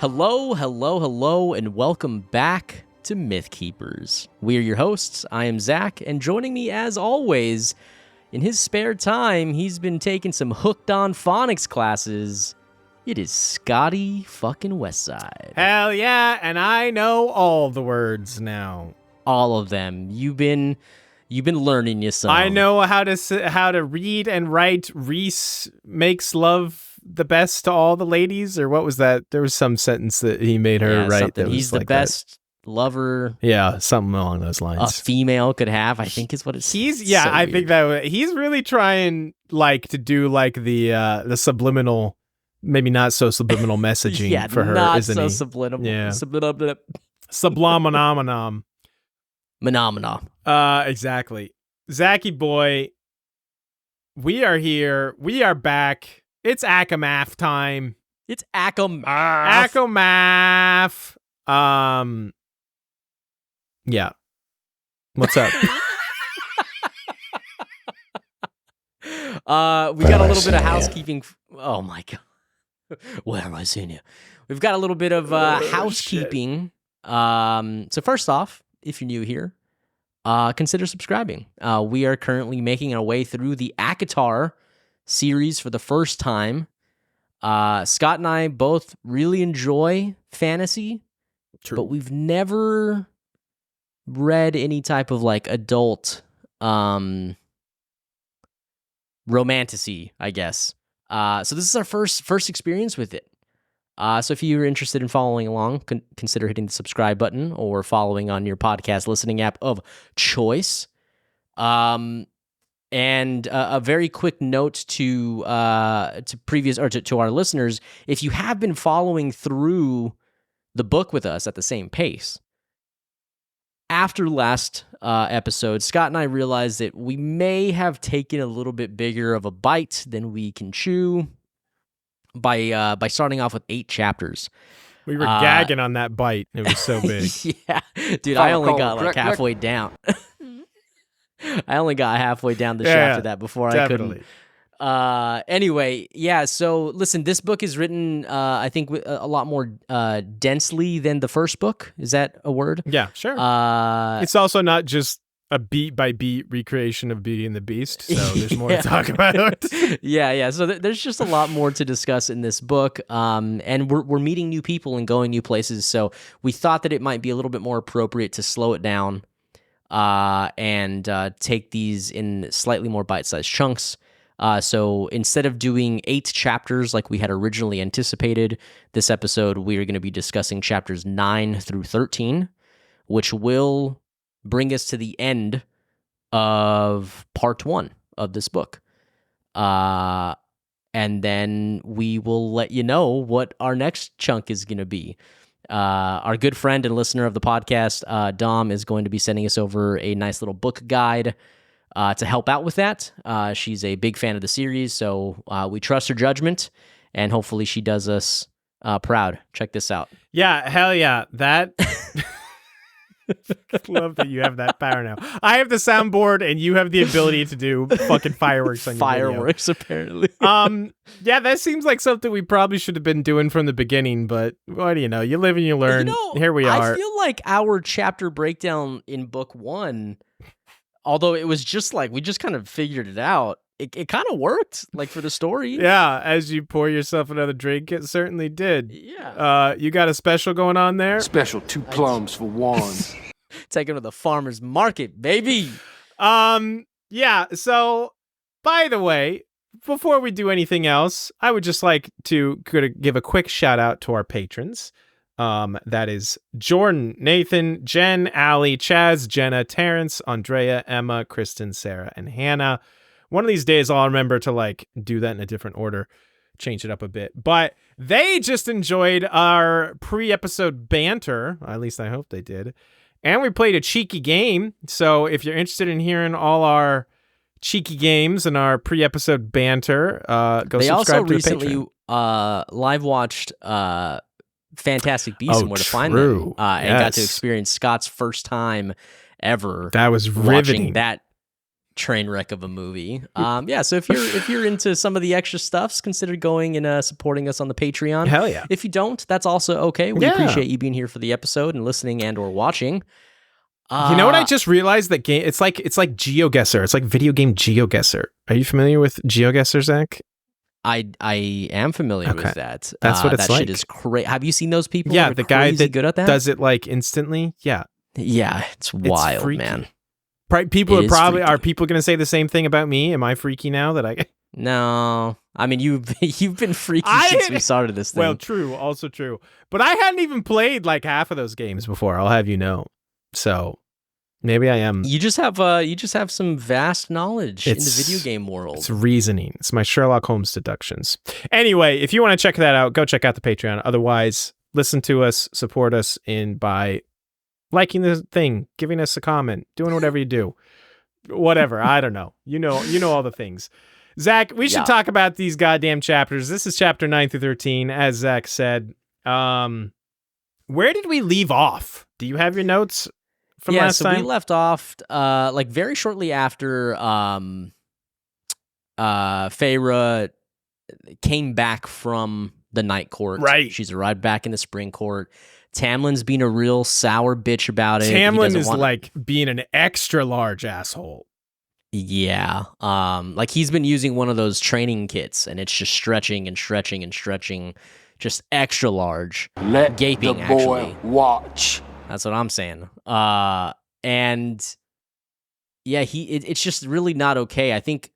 Hello, hello, hello, and welcome back to Mythkeepers. We are your hosts. I am Zach, and joining me as always, in his spare time, he's been taking some hooked on phonics classes. It is Scotty fucking Westside. Hell yeah, and I know all the words now. All of them. You've been learning your song. I know how to read and write. Rhys makes love the best to all the ladies, or what was that? There was some sentence that he made her write. That he's was the best lover. Yeah, something along those lines. A female could have, I think, is what it's. I think that he's really trying to do the subliminal, maybe not so subliminal messaging for her, isn't he? Not so subliminal. Yeah. Subliminal. Phenomena. Exactly. Zachy boy, we are here. We are back. It's ACOMAF time. It's ACOMAF. ACOMAF. Yeah. What's up? We got a little bit of housekeeping. Oh my god. Where have I seen you? We've got a little bit of housekeeping. So first off, if you're new here, consider subscribing. We are currently making our way through the ACOTAR series for the first time. Scott and I both really enjoy fantasy. True. But we've never read any type of adult romantasy, I guess. So this is our first experience with it. So if you're interested in following along, consider hitting the subscribe button or following on your podcast listening app of choice. And a very quick note to previous or to our listeners: if you have been following through the book with us at the same pace, after last episode, Scott and I realized that we may have taken a little bit bigger of a bite than we can chew by starting off with 8 chapters. We were gagging on that bite. It was so big. Yeah, dude, I only got halfway down. I only got halfway down the shaft of that before definitely. I couldn't. Anyway, yeah, so listen, this book is written, I think, a lot more densely than the first book. Is that a word? Yeah, sure. It's also not just a beat-by-beat recreation of Beauty and the Beast, so there's more to talk about. Yeah. So there's just a lot more to discuss in this book, and we're meeting new people and going new places, so we thought that it might be a little bit more appropriate to slow it down and take these in slightly more bite-sized chunks. So instead of doing 8 chapters like we had originally anticipated, this episode we are going to be discussing chapters 9 through 13, which will bring us to the end of part 1 of this book. And then we will let you know what our next chunk is going to be. Our good friend and listener of the podcast, Dom, is going to be sending us over a nice little book guide to help out with that. She's a big fan of the series, so we trust her judgment, and hopefully she does us proud. Check this out. Yeah, hell yeah. That... Love that you have that power now. I have the soundboard, and you have the ability to do fucking fireworks on your fireworks, video. Apparently. Yeah, that seems like something we probably should have been doing from the beginning, but what do you know? You live and you learn. Here we are. I feel like our chapter breakdown in book 1, although it was just we just kind of figured it out, it kind of worked, for the story. Yeah, as you pour yourself another drink, it certainly did. Yeah. You got a special going on there? Special 2 plums for 1. Take him to the farmer's market, baby. Yeah, so, by the way, before we do anything else, I would just like to give a quick shout out to our patrons. That is Jordan, Nathan, Jen, Allie, Chaz, Jenna, Terrence, Andrea, Emma, Kristen, Sarah, and Hannah. One of these days I'll remember to do that in a different order, change it up a bit. But they just enjoyed our pre-episode banter. At least I hope they did. And we played a cheeky game. So if you're interested in hearing all our cheeky games and our pre-episode banter, go they subscribe to the Patreon. They also recently live watched Fantastic Beasts and Where to Find Them, and got to experience Scott's first time ever. That was riveting. Watching that train wreck of a movie. Yeah, so if you're into some of the extra stuffs, consider going and supporting us on the Patreon. Hell yeah. If you don't, that's also okay. We Yeah. appreciate you being here for the episode and listening and or watching. You know what I just realized? That game, it's like GeoGuessr. It's like video game GeoGuessr. Are you familiar with GeoGuessr, Zach? I am familiar with that. That's what it's that like. shit is great. Have you seen those people? Yeah, who are the guy crazy that good at that does it like instantly. Yeah, yeah, it's wild, freaky. man. People It are is probably freaky. are people going to say the same thing about me? Am I freaky now that I? No, I mean you've been freaky I- since we started this thing. Well, true, also true. But I hadn't even played like half of those games before. I'll have you know. So maybe I am. you just have some vast knowledge in the video game world. It's reasoning. It's my Sherlock Holmes deductions. Anyway, if you want to check that out, go check out the Patreon. Otherwise, listen to us, support us by liking the thing, giving us a comment, doing whatever you do. Whatever. I don't know. You know all the things. Zach, we should talk about these goddamn chapters. This is chapter 9 through 13, as Zach said. Where did we leave off? Do you have your notes from last time? We left off like very shortly after Feyre came back from the night court. Right. She's arrived back in the spring court. Tamlin's being a real sour bitch about it. He Tamlin doesn't is want- like being an extra large asshole. Yeah. Like he's been using one of those training kits and it's just stretching and stretching and stretching, just extra large. Let Gaping, the boy actually. watch. That's what I'm saying. And yeah, it's just really not okay. I think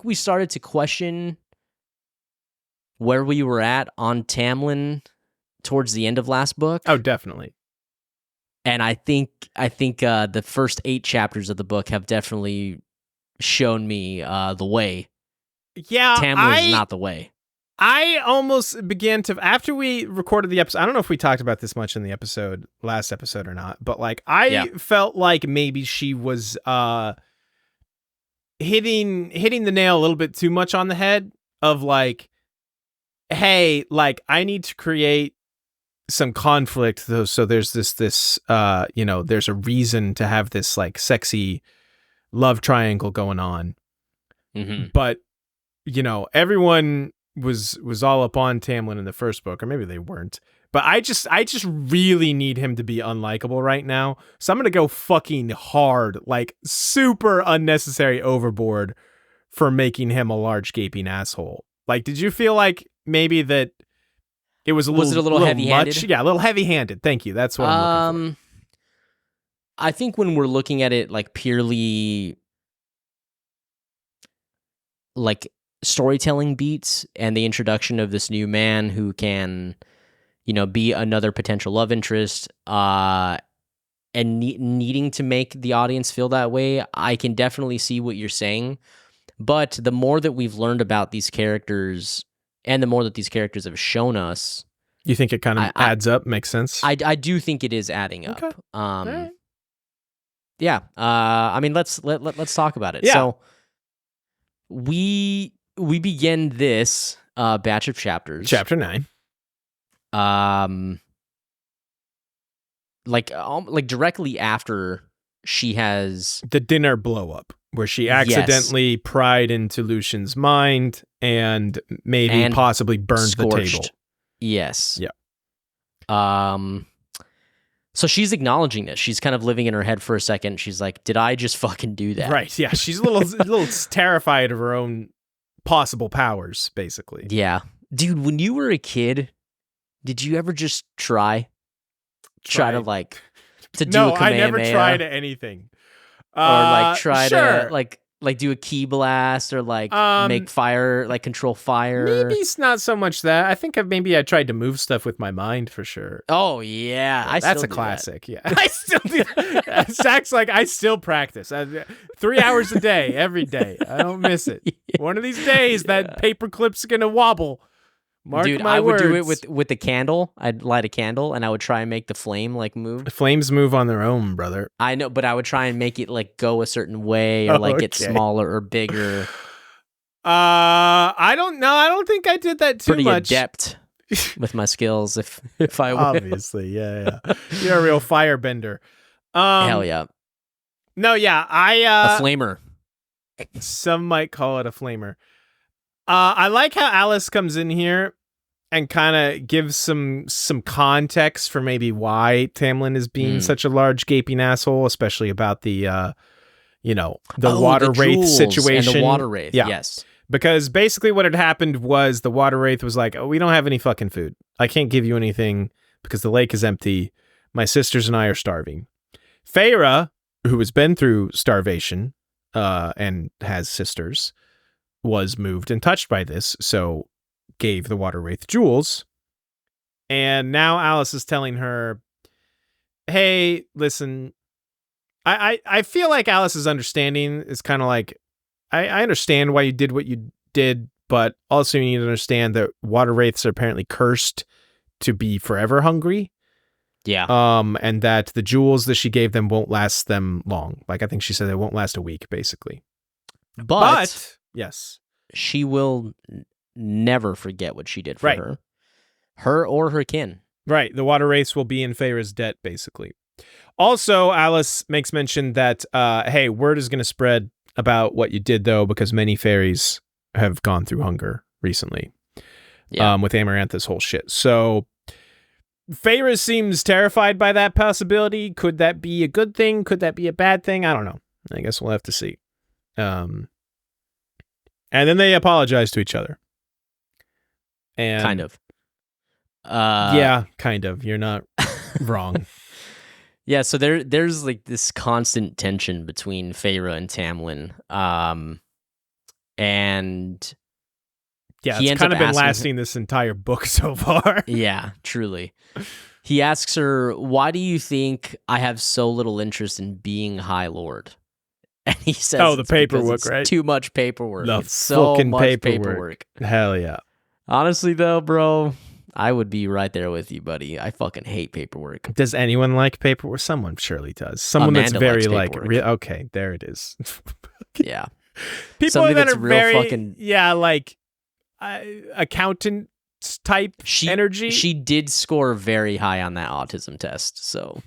we started to question where we were at on Tamlin towards the end of last book. Oh, definitely. And I think the first 8 chapters of the book have definitely shown me the way. Yeah, Tamlin is not the way. I almost began to, after we recorded the episode, I don't know if we talked about this much in the last episode or not, but like I felt like maybe she was hitting the nail a little bit too much on the head of like, hey, like I need to create some conflict though, so there's this there's a reason to have this like sexy love triangle going on. Mm-hmm. But everyone was all up on Tamlin in the first book, or maybe they weren't. But I just really need him to be unlikable right now. So I'm gonna go fucking hard, like super unnecessary overboard for making him a large gaping asshole. Like, did you feel like maybe that it was a little heavy-handed? much? Yeah, a little heavy-handed. Thank you. That's what I'm looking for. I think when we're looking at it like purely like storytelling beats and the introduction of this new man who can, be another potential love interest, and needing to make the audience feel that way, I can definitely see what you're saying. But the more that we've learned about these characters and the more that these characters have shown us, you think it kind of adds up, makes sense? I do think it is adding up. Okay. Right. Yeah. I mean, let's talk about it. Yeah. So we begin this batch of chapters. Chapter 9. Like directly after she has The dinner blow up, where she accidentally pried into Lucian's mind and maybe possibly burned scorched. the table. Yes. Yeah. So she's acknowledging this. She's kind of living in her head for a second. She's like, did I just fucking do that? Right. Yeah. She's a little terrified of her own possible powers, basically. Yeah. Dude, when you were a kid, did you ever just try to like to do a No, I never Kamehameha? tried anything. Or like try sure. to like do a key blast or like make fire, like control fire. Maybe it's not so much that. I think I tried to move stuff with my mind for sure. Oh yeah, That's a classic. Yeah, I still do. Zach's like, I still practice 3 hours a day, every day. I don't miss it. One of these days, that paper clip's gonna wobble. Mark Dude, my I would words. do it with the candle. I'd light a candle and I would try and make the flame like move. Flames move on their own, brother. I know, but I would try and make it like go a certain way or like get Okay. smaller or bigger. I don't know. I don't think I did that too Pretty much. adept with my skills if I were. Obviously, yeah. You're a real firebender. Hell yeah. No, yeah. A flamer. Some might call it a flamer. I like how Alice comes in here and kind of gives some context for maybe why Tamlin is being such a large gaping asshole, especially about the water wraith situation. And the water wraith, yeah. yes. Because basically what had happened was the water wraith was like, oh, we don't have any fucking food. I can't give you anything because the lake is empty. My sisters and I are starving. Feyre, who has been through starvation and has sisters, was moved and touched by this, so gave the water wraith jewels. And now Alice is telling her, hey, listen, I feel like Alice's understanding is kind of like, I understand why you did what you did, but also you need to understand that water wraiths are apparently cursed to be forever hungry. Yeah. And that the jewels that she gave them won't last them long. Like, I think she said they won't last a week, basically. But yes, she will never forget what she did for her or her kin. Right. The water wraiths will be in Feyre's debt, basically. Also, Alice makes mention that, hey, word is going to spread about what you did, though, because many fairies have gone through hunger recently. Yeah. With Amarantha's whole shit. So Feyre seems terrified by that possibility. Could that be a good thing? Could that be a bad thing? I don't know. I guess we'll have to see. And then they apologize to each other. And kind of. Yeah, kind of. You're not wrong. Yeah, so there's like this constant tension between Feyre and Tamlin. And yeah, it's kind of been lasting this entire book so far. Yeah, truly. He asks her, why do you think I have so little interest in being High Lord? And he says, oh, the paperwork, right? Too much paperwork. The it's so fucking much paperwork. Hell yeah. Honestly, though, bro, I would be right there with you, buddy. I fucking hate paperwork. Does anyone like paperwork? Someone surely does. Someone Amanda that's very likes paperwork. Okay, there it is. Yeah. People Somebody that that's are real very fucking... like accountant type energy. She did score very high on that autism test, so...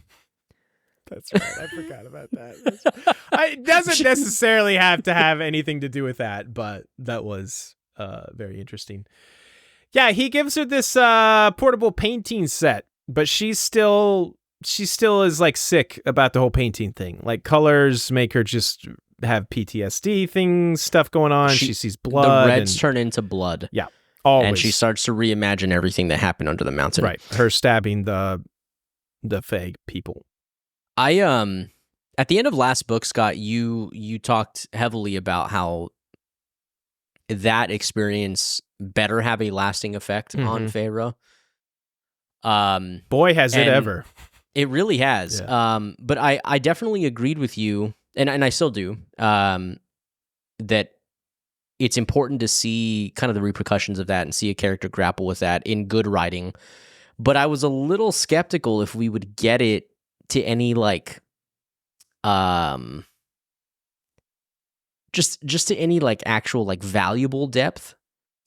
That's right. I forgot about that. It doesn't necessarily have to have anything to do with that, but that was very interesting. Yeah, he gives her this portable painting set, but she still is like sick about the whole painting thing. Like colors make her just have PTSD stuff going on. She sees blood. The reds turn into blood. Yeah, always. And she starts to reimagine everything that happened under the mountain. Right, her stabbing the Fae people. At the end of last book, Scott, you talked heavily about how that experience better have a lasting effect on Feyre. Boy, has it ever. It really has. Yeah. But I definitely agreed with you, and I still do, that it's important to see kind of the repercussions of that and see a character grapple with that in good writing. But I was a little skeptical if we would get it to any like just to any like actual like valuable depth.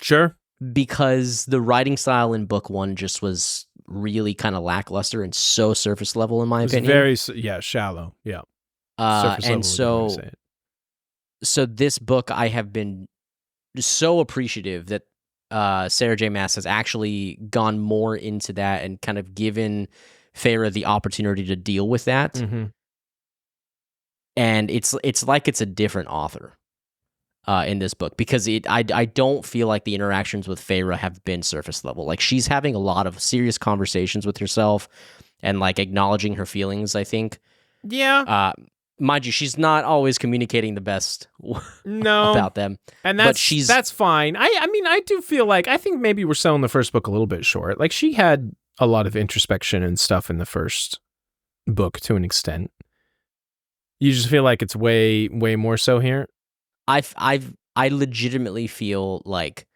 Sure. Because the writing style in book one just was really kind of lackluster and so surface level in my opinion. Very shallow. Yeah. And so this book I have been so appreciative that Sarah J. Maas has actually gone more into that and kind of given Feyre the opportunity to deal with that. Mm-hmm. And it's like it's a different author in this book because I don't feel like the interactions with Feyre have been surface level. Like she's having a lot of serious conversations with herself and like acknowledging her feelings, I think. Yeah. Mind you, she's not always communicating the best about them. And that's fine. I mean, I do feel like, I think maybe we're selling the first book a little bit short. Like she had a lot of introspection and stuff in the first book to an extent. You just feel like it's way, way more so here? I legitimately feel like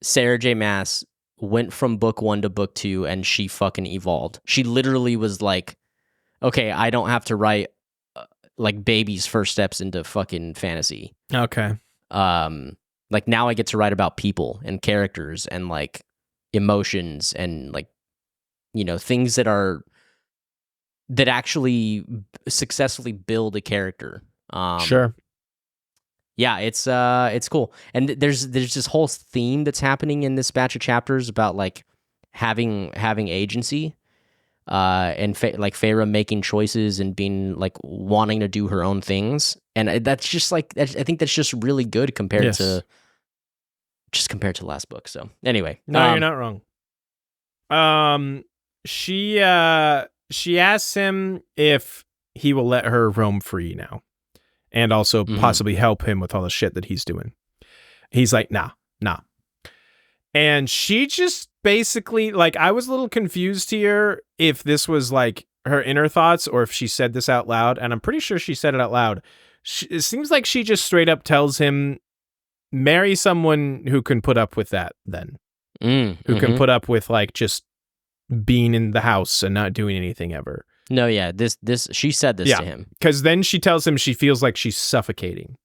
Sarah J. Maas went from book one to book two and she fucking evolved. She literally was like, okay, I don't have to write like baby's first steps into fucking fantasy. Okay. Like now I get to write about people and characters and like emotions and like, you know, things that actually successfully build a character. Sure. Yeah, it's cool. And there's this whole theme that's happening in this batch of chapters about like having agency, and like Feyre making choices and being like wanting to do her own things, and that's just like I think that's just really good compared to the last book. So anyway, no, you're not wrong. She asks him if he will let her roam free now, and also possibly help him with all the shit that he's doing. He's like, nah. And she just basically, like, I was a little confused here if this was like her inner thoughts or if she said this out loud, and I'm pretty sure she said it out loud. It seems like she just straight up tells him, marry someone who can put up with that then. Who can put up with like just being in the house and not doing anything ever. No, yeah, this she said this to him. Because then she tells him she feels like she's suffocating.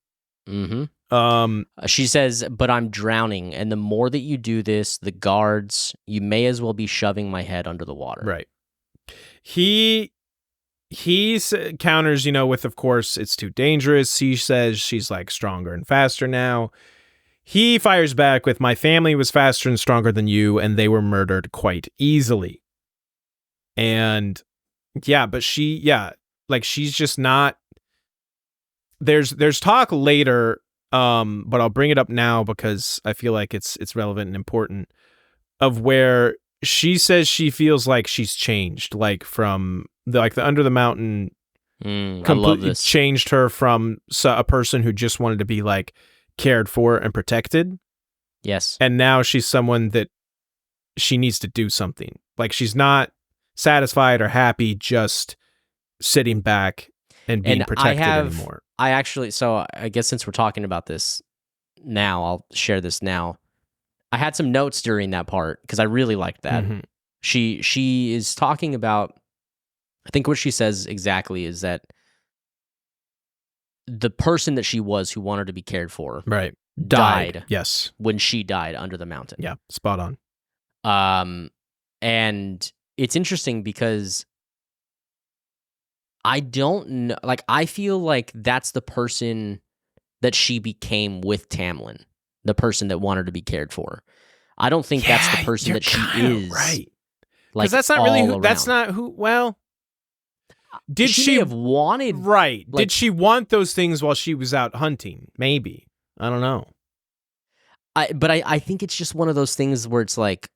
She says, but I'm drowning, and the more that you do this, the guards, you may as well be shoving my head under the water. Right. He counters, with, of course, it's too dangerous. He says she's like stronger and faster now. He fires back with, my family was faster and stronger than you, and they were murdered quite easily. And yeah, but she's just not. There's talk later, but I'll bring it up now because I feel like it's relevant and important, of where she says she feels like she's changed, like from the Under the Mountain completely changed her from a person who just wanted to be like cared for and protected. Yes. And now she's someone that she needs to do something. Like she's not satisfied or happy just sitting back and being protected anymore. So I guess since we're talking about this now, I'll share this now. I had some notes during that part because I really liked that. She is talking about, I think what she says exactly is that the person that she was who wanted to be cared for died. Yes. When she died under the mountain. Yeah, spot on. And it's interesting because I don't know, like, I feel like that's the person that she became with Tamlin, the person that wanted to be cared for. I don't think that's the person that she is. Right. Like, that's not really who, that's not who, well, did she have wanted, right. Like, did she want those things while she was out hunting? Maybe. I don't know. But I think it's just one of those things where it's like,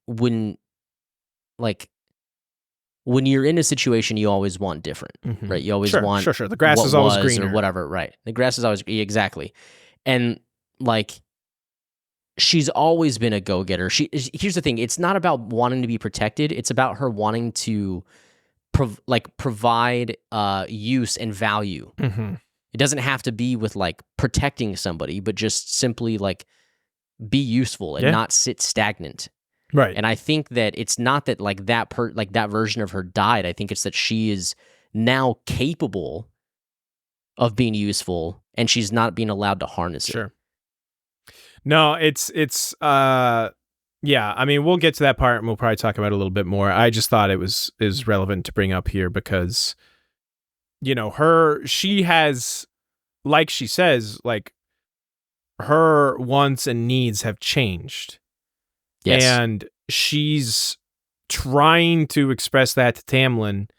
when you're in a situation, you always want different, right? You always want sure. The grass is always greener or whatever, right? The grass is always exactly, and like she's always been a go-getter. Here's the thing: it's not about wanting to be protected; it's about her wanting to provide use and value. It doesn't have to be with like protecting somebody, but just simply like be useful and not sit stagnant. Right. And I think that it's not that like that version of her died. I think it's that she is now capable of being useful and she's not being allowed to harness it. Sure. No, it's yeah, I mean, we'll get to that part and we'll probably talk about it a little bit more. I just thought it was relevant to bring up here because she has, like she says, like her wants and needs have changed. Yes. And she's trying to express that to Tamlin,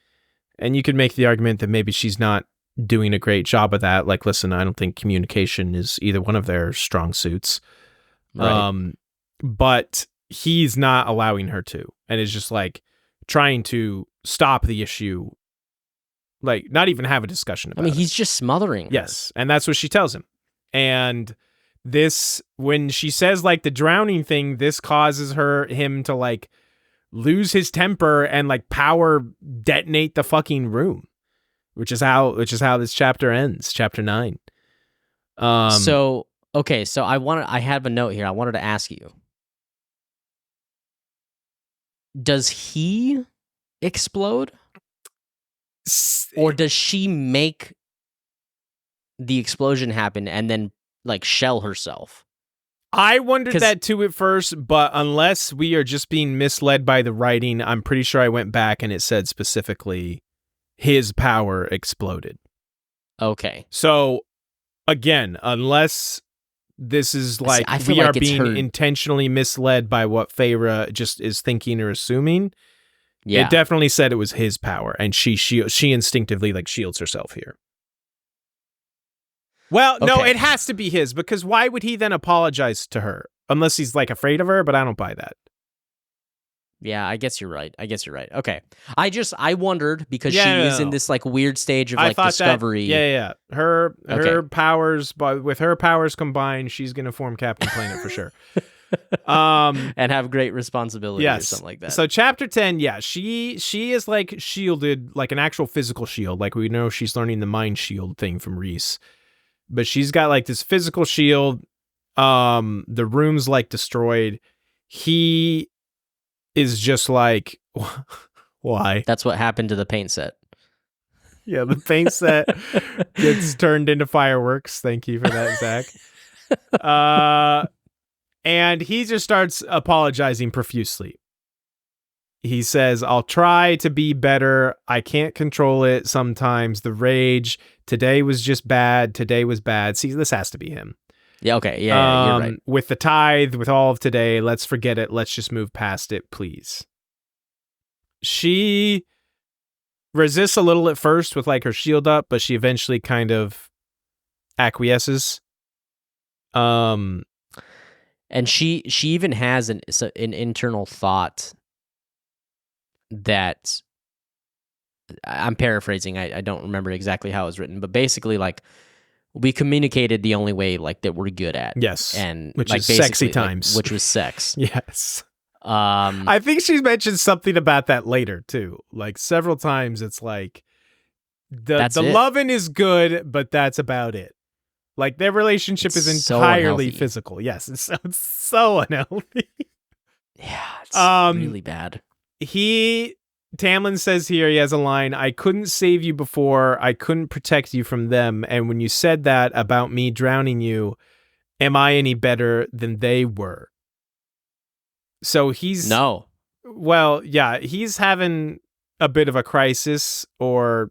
and you could make the argument that maybe she's not doing a great job of that. Like, listen, I don't think communication is either one of their strong suits. Right. But he's not allowing her to, and is just like trying to stop the issue, like not even have a discussion about it. He's just smothering her. Yes, and that's what she tells him. And this, when she says like the drowning thing, this causes him to like lose his temper and like power detonate the fucking room, which is how this chapter ends, chapter 9. So I have a note here. I wanted to ask you, does he explode, or does she make the explosion happen and then like shell herself? I wondered that too at first, but unless we are just being misled by the writing, I'm pretty sure I went back and it said specifically his power exploded. Okay. So again, unless This is See, like I feel we like are it's being her. intentionally misled by what Feyre just is thinking or assuming. Yeah. It definitely said it was his power, and she instinctively like shields herself here. Well, no, Okay. it has to be his, because why would he then apologize to her? Unless he's like afraid of her, but I don't buy that. Yeah, I guess you're right. Okay. I wondered because Yeah, she no, is in no. this like weird stage of I like thought discovery. Yeah. Her Okay. powers, but with her powers combined, she's gonna form Captain Planet for sure. And have great responsibility or Yes. something like that. So chapter 10, yeah, she is like shielded, like an actual physical shield. Like we know she's learning the mind shield thing from Rhys. But she's got like this physical shield. The room's like destroyed. He is just like, why? That's what happened to the paint set. Yeah, the paint set gets turned into fireworks. Thank you for that, Zach. And he just starts apologizing profusely. He says, I'll try to be better. I can't control it sometimes. The rage. Today was just bad. Today was bad. See, this has to be him. Yeah, okay. Yeah, you're right. With the tithe, with all of today, let's forget it. Let's just move past it, please. She resists a little at first with like her shield up, but she eventually kind of acquiesces. And she even has an internal thought that I'm paraphrasing. I don't remember exactly how it was written, but basically like we communicated the only way like that we're good at. Yes. And which like is sexy basically, times. which was sex. Yes. I think she's mentioned something about that later too. Like several times it's like the loving is good, but that's about it. Like their relationship is entirely physical. Yes, it sounds so unhealthy. Yeah, it's really bad. Tamlin says here, he has a line, I couldn't save you before, I couldn't protect you from them, and when you said that about me drowning you, am I any better than they were? So he's... No. Well, yeah, he's having a bit of a crisis, or...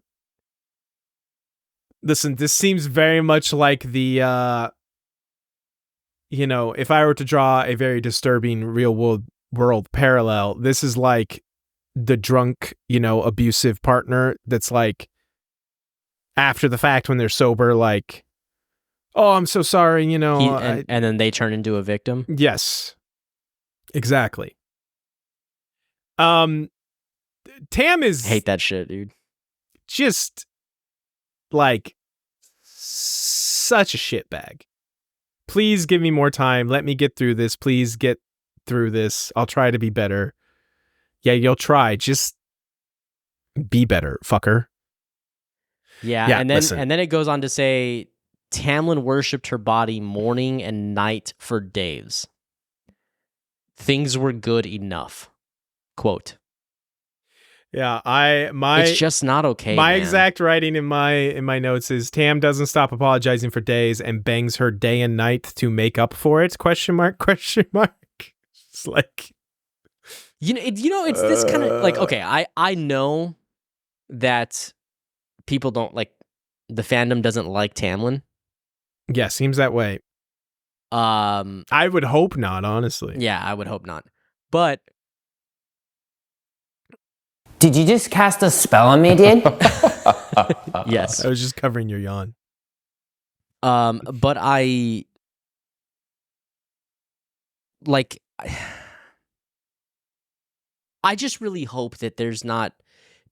Listen, this seems very much like the, if I were to draw a very disturbing real world parallel, this is like the drunk, abusive partner that's like, after the fact when they're sober, like, oh, I'm so sorry, and then they turn into a victim? Yes. Exactly. Tam is... hate that shit, dude. Just... like such a shitbag. Please give me more time. Let me get through this. Please get through this. I'll try to be better. Yeah, you'll try. Just be better, fucker. Yeah, and then it goes on to say Tamlin worshipped her body morning and night for days. Things were good enough. Quote. Yeah, it's just not okay. My man. exact writing in my notes is Tam doesn't stop apologizing for days and bangs her day and night to make up for it? ? It's like, it's this kind of like, okay, I know that people don't like, the fandom doesn't like Tamlin. Yeah, seems that way. I would hope not, honestly. Yeah, I would hope not. But did you just cast a spell on me, dude? yes. I was just covering your yawn. But I just really hope that there's not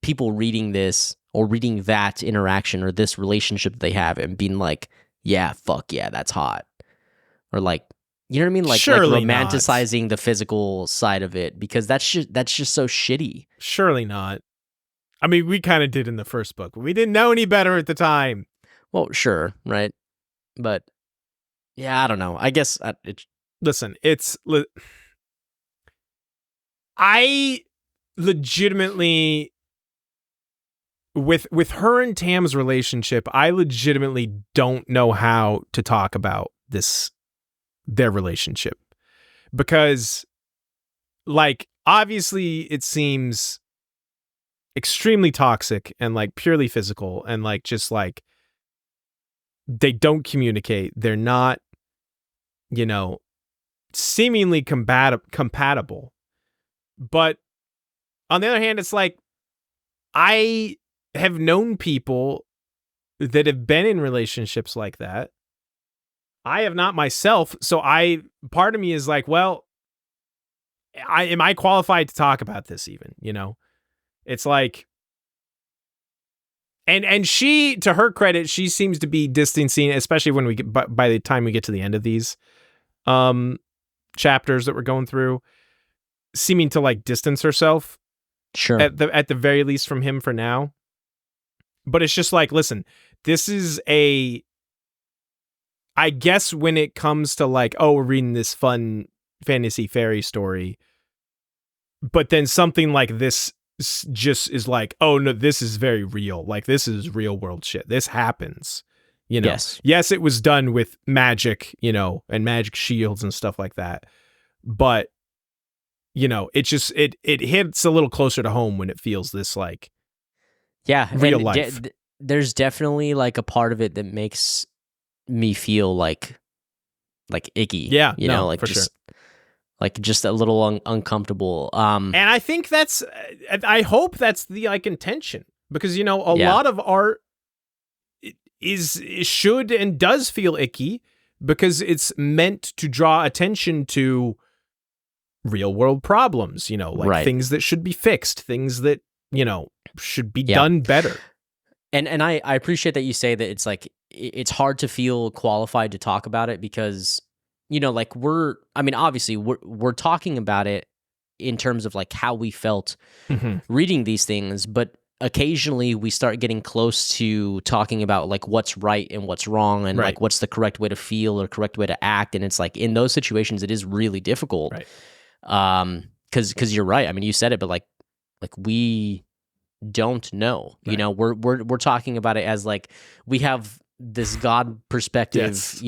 people reading this or reading that interaction or this relationship they have and being like, yeah, fuck yeah, that's hot. Or like, you know what I mean? Like romanticizing the physical side of it, because that's just so shitty. Surely not. I mean, we kind of did in the first book. We didn't know any better at the time. Well, sure, right? But yeah, I don't know. I guess listen, I legitimately with her and Tam's relationship, I legitimately don't know how to talk about their relationship, because like obviously it seems extremely toxic and like purely physical, and like just like they don't communicate. They're not seemingly compatible. But on the other hand, it's like, I have known people that have been in relationships like that. I have not myself. So part of me is like, well, am I qualified to talk about this even, It's like, and she, to her credit, she seems to be distancing, especially when we get, by the time we get to the end of these chapters that we're going through, seeming to like distance herself. Sure. At the very least from him for now. But it's just like, listen, this is I guess when it comes to like, oh, we're reading this fun fantasy fairy story, but then something like this just is like, oh no, this is very real. Like, this is real world shit. This happens, Yes, it was done with magic, and magic shields and stuff like that. But, it just, it hits a little closer to home when it feels this like, real life. There's definitely like a part of it that makes me feel like icky. Yeah, like for just sure. like just a little uncomfortable. And I think I hope that's the like intention, because a lot of art should and does feel icky because it's meant to draw attention to real world problems, like things that should be fixed, things that should be done better. And I appreciate that you say that it's like it's hard to feel qualified to talk about it because like obviously we're talking about it in terms of like how we felt reading these things, but occasionally we start getting close to talking about like what's right and what's wrong and like what's the correct way to feel or correct way to act, and it's like in those situations it is really difficult. Because you're right. I mean, you said it, but like we don't know. We're talking about it as like we have this God perspective,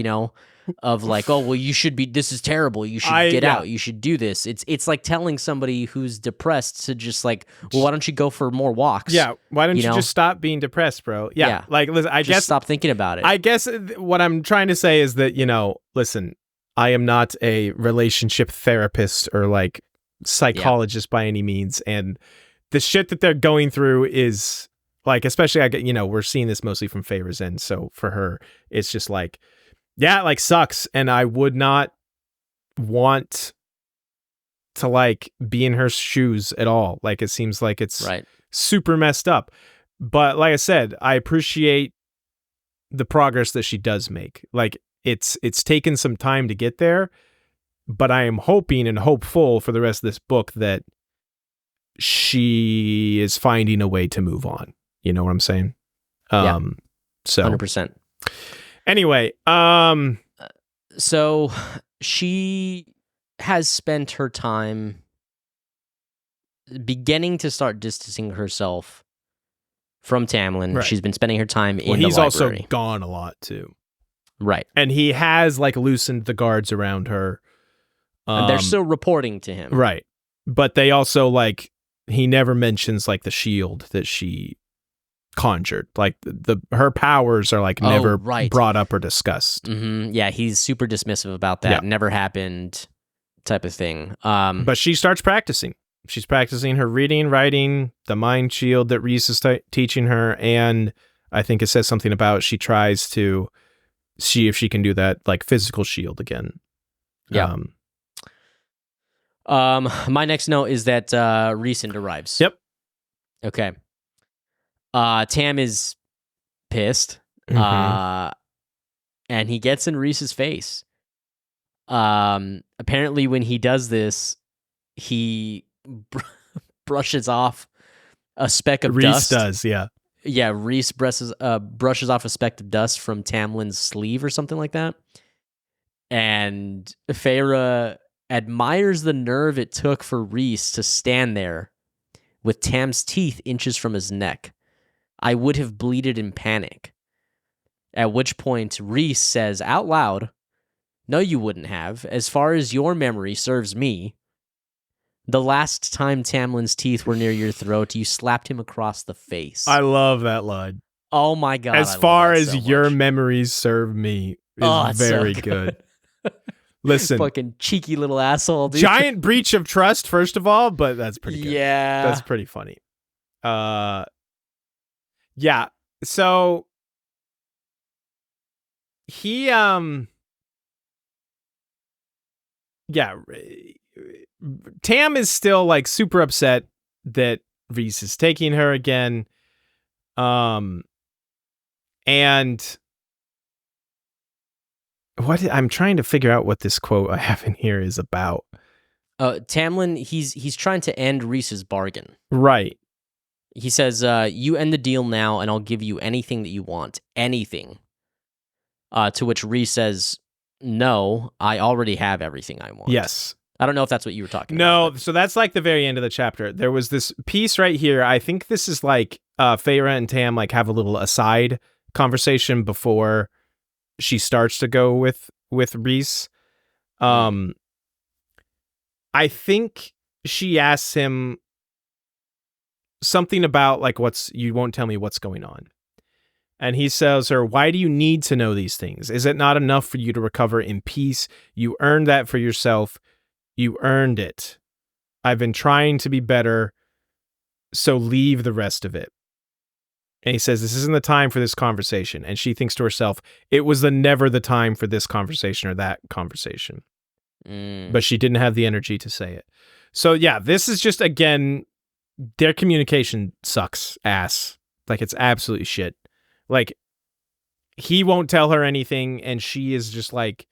of like, oh well, you should be. This is terrible. You should get out. You should do this. It's like telling somebody who's depressed to just like, well, why don't you go for more walks? Yeah, why don't you just stop being depressed, bro? Yeah. Like, listen, I guess stop thinking about it. I guess what I'm trying to say is that listen, I am not a relationship therapist or like psychologist by any means, and the shit that they're going through is like, especially we're seeing this mostly from Feyre's end, so for her it's just like, yeah, it like sucks, and I would not want to like be in her shoes at all. Like, it seems like it's super messed up, but like I said, I appreciate the progress that she does make. Like, it's taken some time to get there, but I am hoping and hopeful for the rest of this book that she is finding a way to move on. You know what I'm saying? So 100%. Anyway, so she has spent her time beginning to start distancing herself from Tamlin. She's been spending her time in the library. He's also gone a lot too. Right. And he has like loosened the guards around her. And they're still reporting to him. Right. But they also like, he never mentions like the shield that she conjured. Like her powers are like never brought up or discussed. Mm-hmm. Yeah, he's super dismissive about that. Yeah. Never happened type of thing. But she starts practicing. She's practicing her reading, writing, the mind shield that Rhys is teaching her. And I think it says something about she tries to see if she can do that like physical shield again. Yeah. My next note is that Rhysand arrives. Yep. Okay. Tam is pissed. Mm-hmm. And he gets in Rhys's face. Apparently when he does this, he brushes off a speck of dust. Rhys does, yeah. Yeah, Rhys brushes off a speck of dust from Tamlin's sleeve or something like that. And Feyre admires the nerve it took for Rhys to stand there with Tam's teeth inches from his neck. I would have bleated in panic. At which point, Rhys says out loud, "No, you wouldn't have. As far as your memory serves me, the last time Tamlin's teeth were near your throat, you slapped him across the face." I love that line. Oh my God. As far as your memories serve me is very good. Listen, Fucking cheeky little asshole, dude. giant breach of trust, first of all, but that's pretty good. Yeah. That's pretty funny. Yeah. So he Tam is still like super upset that Rhys is taking her again. And I'm trying to figure out what this quote I have in here is about. Tamlin, he's trying to end Rhys's bargain. Right. He says, you end the deal now and I'll give you anything that you want. Anything. To which Rhys says, no, I already have everything I want. Yes. I don't know if that's what you were talking No, about. so that's like the very end of the chapter. There was this piece right here. I think this is like Feyre and Tam like have a little aside conversation before she starts to go with Rhys. I think she asks him something about like you won't tell me what's going on. And he says her, why do you need to know these things? Is it not enough for you to recover in peace? You earned that for yourself. You earned it. I've been trying to be better, so leave the rest of it. And he says, this isn't the time for this conversation. And she thinks to herself, it was never the time for this conversation or that conversation. But she didn't have the energy to say it. So yeah, this is just, again, their communication sucks ass. Like, it's absolutely shit. Like, he won't tell her anything, and she is just like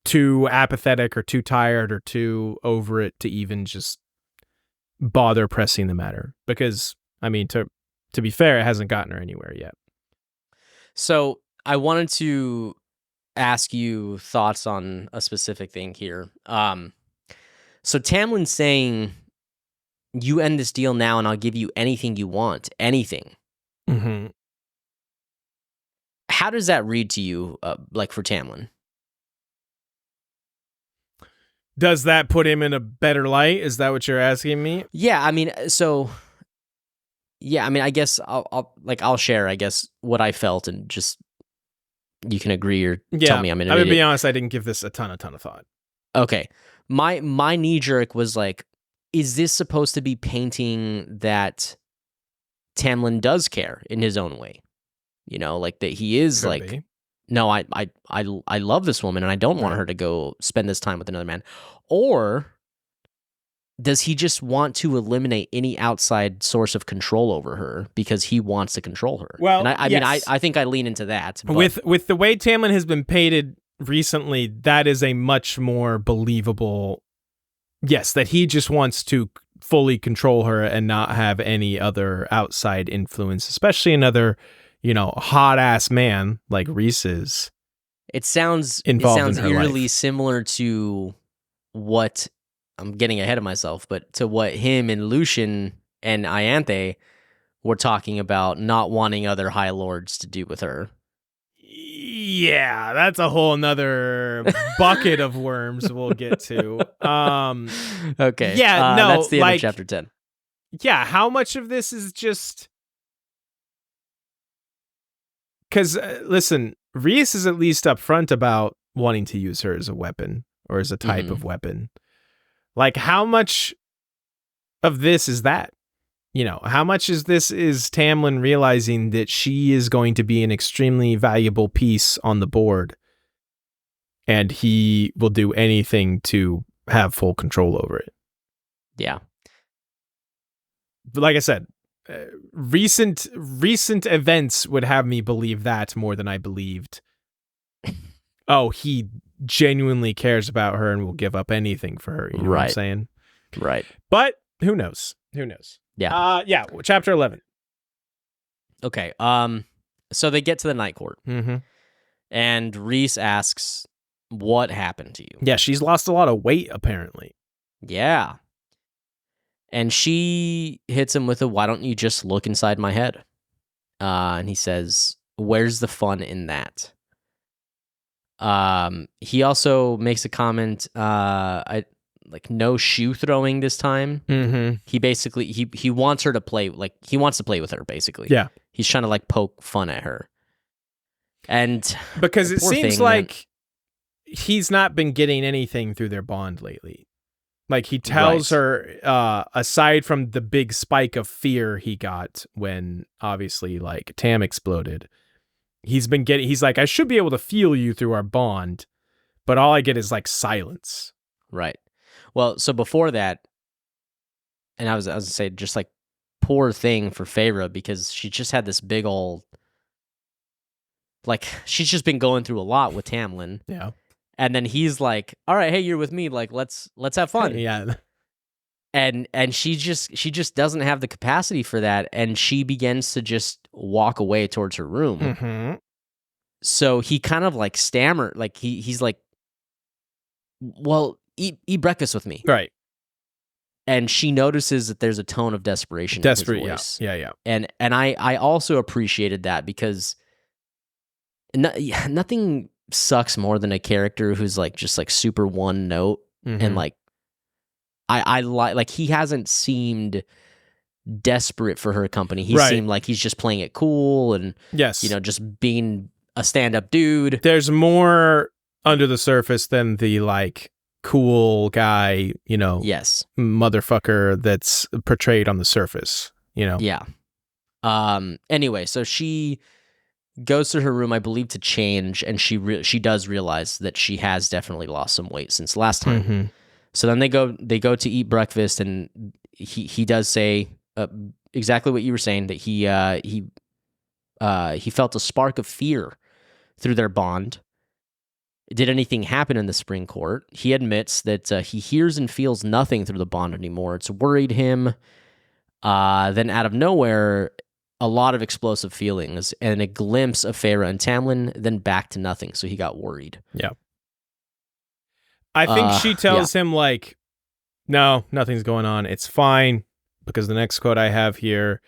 too apathetic or too tired or too over it to even just bother pressing the matter. Because, I mean, to be fair, it hasn't gotten her anywhere yet. So I wanted to ask you thoughts on a specific thing here. So Tamlin's saying, you end this deal now and I'll give you anything you want. Anything. Mm-hmm. How does that read to you, like for Tamlin? Does that put him in a better light? Is that what you're asking me? Yeah, I mean, so yeah, I mean, I guess I'll share, I guess, what I felt, and just you can agree or tell me I'm an idiot. I'm gonna be honest, I didn't give this a ton of thought. Okay, my knee jerk was like, is this supposed to be painting that Tamlin does care in his own way? You know, like that he is Could like, be. no, I love this woman and I don't want her to go spend this time with another man. Or does he just want to eliminate any outside source of control over her because he wants to control her? Well, and I yes. mean, I think I lean into that. But With the way Tamlin has been painted recently, that is a much more believable, yes, that he just wants to fully control her and not have any other outside influence, especially another, hot ass man like Rhys is. it sounds Involved in her eerily life. similar to what I'm getting ahead of myself, but to what him and Lucian and Ianthe were talking about not wanting other High Lords to do with her. Yeah, that's a whole nother bucket of worms we'll get to. Okay. Yeah, no, that's the end like, of chapter 10. Yeah, how much of this is just... Because, listen, Rhys is at least upfront about wanting to use her as a weapon or as a type of weapon. Like, how much of this is that? How much is Tamlin realizing that she is going to be an extremely valuable piece on the board and he will do anything to have full control over it? Yeah. But like I said, recent events would have me believe that more than I believed. Oh, he genuinely cares about her and will give up anything for her. You know what I'm saying? Right. But who knows? Yeah. Chapter 11. Okay. So they get to the Night Court, Mm-hmm. and Rhys asks, "What happened to you?" Yeah, she's lost a lot of weight, apparently. Yeah. And she hits him with a, "Why don't you just look inside my head?" And he says, "Where's the fun in that?" He also makes a comment, no shoe throwing this time. Mm-hmm. He basically, he wants her to play, like, he wants to play with her, basically. Yeah. He's trying to, like, poke fun at her. And because it poor seems thing, like he's not been getting anything through their bond lately. Like, he tells her, aside from the big spike of fear he got when, obviously, like, Tam exploded, he's like, I should be able to feel you through our bond, but all I get is, like, silence. Right. Well, so before that, and I was going to say, just, like, poor thing for Feyre, because she just had this big old, like, she's just been going through a lot with Tamlin. Yeah. And then he's like, all right, hey, you're with me. Like, let's have fun. Yeah. And she just doesn't have the capacity for that. And she begins to just walk away towards her room. Mm-hmm. So he kind of like stammered. Like he's like, well, eat breakfast with me. Right. And she notices that there's a tone of desperation in his voice. Yeah. And I also appreciated that, because nothing sucks more than a character who's like just like super one note. Mm-hmm. And like I like he hasn't seemed desperate for her company. He seemed like he's just playing it cool and yes, just being a stand-up dude. There's more under the surface than the like cool guy, yes, motherfucker that's portrayed on the surface, Yeah. Anyway, so she goes to her room, I believe, to change, and she does realize that she has definitely lost some weight since last time. Mm-hmm. So then they go to eat breakfast, and he does say exactly what you were saying, that he felt a spark of fear through their bond. Did anything happen in the Spring Court? He admits that he hears and feels nothing through the bond anymore. It's worried him. Then out of nowhere, a lot of explosive feelings and a glimpse of Feyre and Tamlin, then back to nothing. So he got worried. Yeah. I think she tells him, like, no, nothing's going on. It's fine. Because the next quote I have here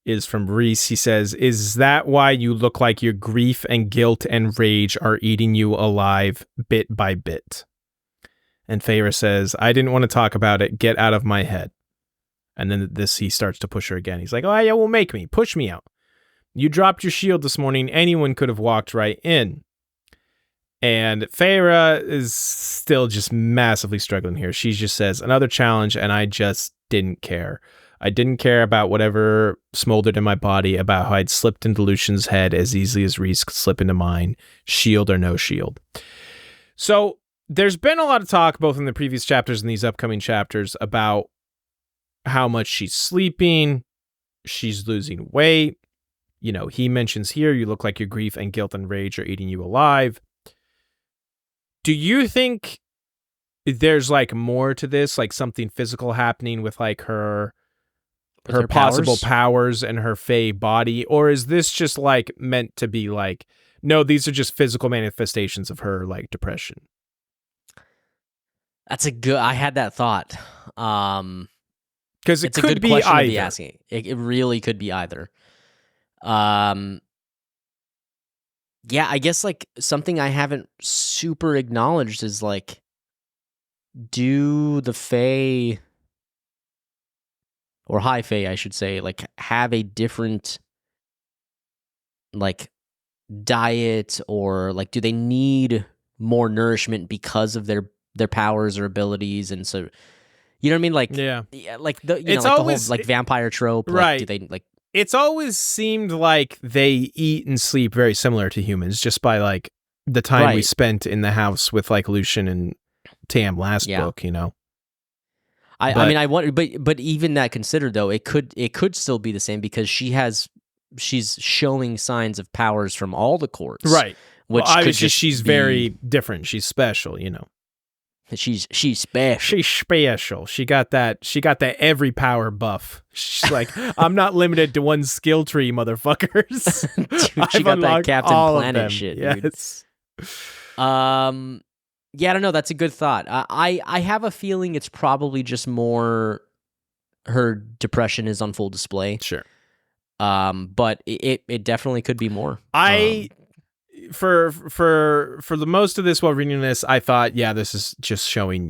is from Rhys. He says, "Is that why you look like your grief and guilt and rage are eating you alive bit by bit?" And Feyre says, "I didn't want to talk about it. Get out of my head." And then he starts to push her again. He's like, "Oh, yeah, well, make me. Push me out. You dropped your shield this morning. Anyone could have walked right in." And Feyre is still just massively struggling here. She just says, "Another challenge, and I just didn't care. I didn't care about whatever smoldered in my body, about how I'd slipped into Lucian's head as easily as Rhys could slip into mine, shield or no shield." So there's been a lot of talk, both in the previous chapters and these upcoming chapters, about how much she's sleeping, she's losing weight. He mentions here, you look like your grief and guilt and rage are eating you alive. Do you think there's like more to this, like something physical happening with like her possible powers and her Fey body? Or is this just like meant to be like, no, these are just physical manifestations of her like depression? I had that thought. Because it could be question either. To be asking. It really could be either. Yeah, I guess like something I haven't super acknowledged is like, do the Fae, or High Fae, I should say, like have a different like diet, or like do they need more nourishment because of their powers or abilities? And so, you know what I mean? Like, yeah, like the it's like always, the whole like vampire trope, like, right? Do they like? It's always seemed like they eat and sleep very similar to humans, just by like the time we spent in the house with like Lucian and Tam last book, I mean, I wonder, but even that considered, though, it could still be the same, because she's showing signs of powers from all the courts, right? Which obviously she's very different. She's special, She's special. She's special. She got that every power buff. She's like, I'm not limited to one skill tree, motherfuckers. Dude, she got that Captain Planet shit, yes. Dude. Yeah, I don't know. That's a good thought. I have a feeling it's probably just more her depression is on full display. Sure. But it definitely could be more. For the most of this, while reading this, I thought, yeah, this is just showing,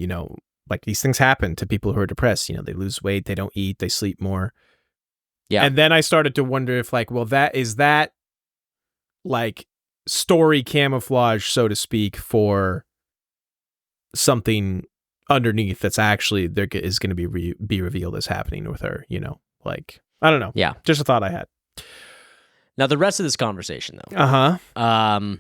like these things happen to people who are depressed. They lose weight, they don't eat, they sleep more. Yeah. And then I started to wonder if like, well, that like story camouflage, so to speak, for something underneath that's actually there is going to be revealed as happening with her, like, I don't know. Yeah. Just a thought I had. Now, the rest of this conversation, though. Uh-huh.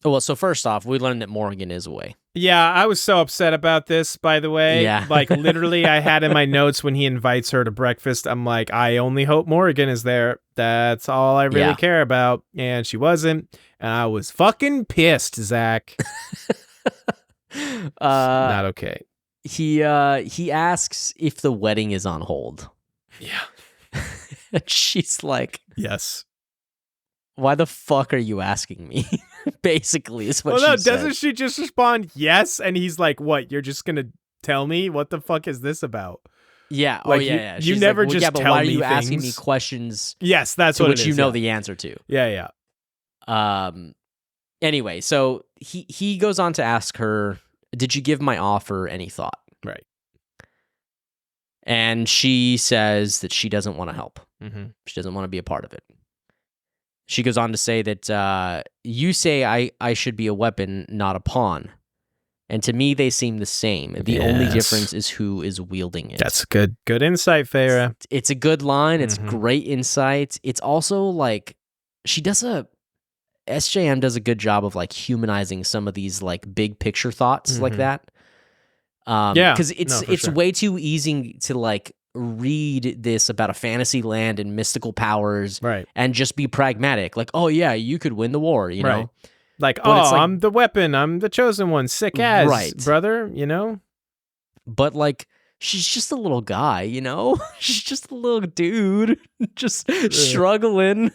Well, so first off, we learned that Morrigan is away. Yeah, I was so upset about this, by the way. Yeah. Like, literally, I had in my notes when he invites her to breakfast, I'm like, I only hope Morrigan is there. That's all I really care about. And she wasn't. And I was fucking pissed, Zach. Not okay. He asks if the wedding is on hold. Yeah. And she's like, yes. Why the fuck are you asking me? Basically, is what she said. Doesn't she just respond yes? And he's like, what? You're just going to tell me? What the fuck is this about? Yeah. Like, yeah. You She's never like, just but tell why me are you things? asking me questions? Yes, that's to what which it is, you know the answer to. Yeah. Anyway, so he goes on to ask her, did you give my offer any thought? Right. And she says that she doesn't want to help. Mm-hmm. She doesn't want to be a part of it. She goes on to say that you say I should be a weapon, not a pawn. And to me, they seem the same. The only difference is who is wielding it. That's good insight, Feyre. It's a good line. It's great insight. It's also like SJM does a good job of like humanizing some of these like big picture thoughts like that. Because it's way too easy to like read this about a fantasy land and mystical powers, right? And just be pragmatic, like, oh yeah, you could win the war, you know, like, I'm the weapon, I'm the chosen one, sick as, right, brother, But like, she's just a little guy, she's just a little dude, just struggling.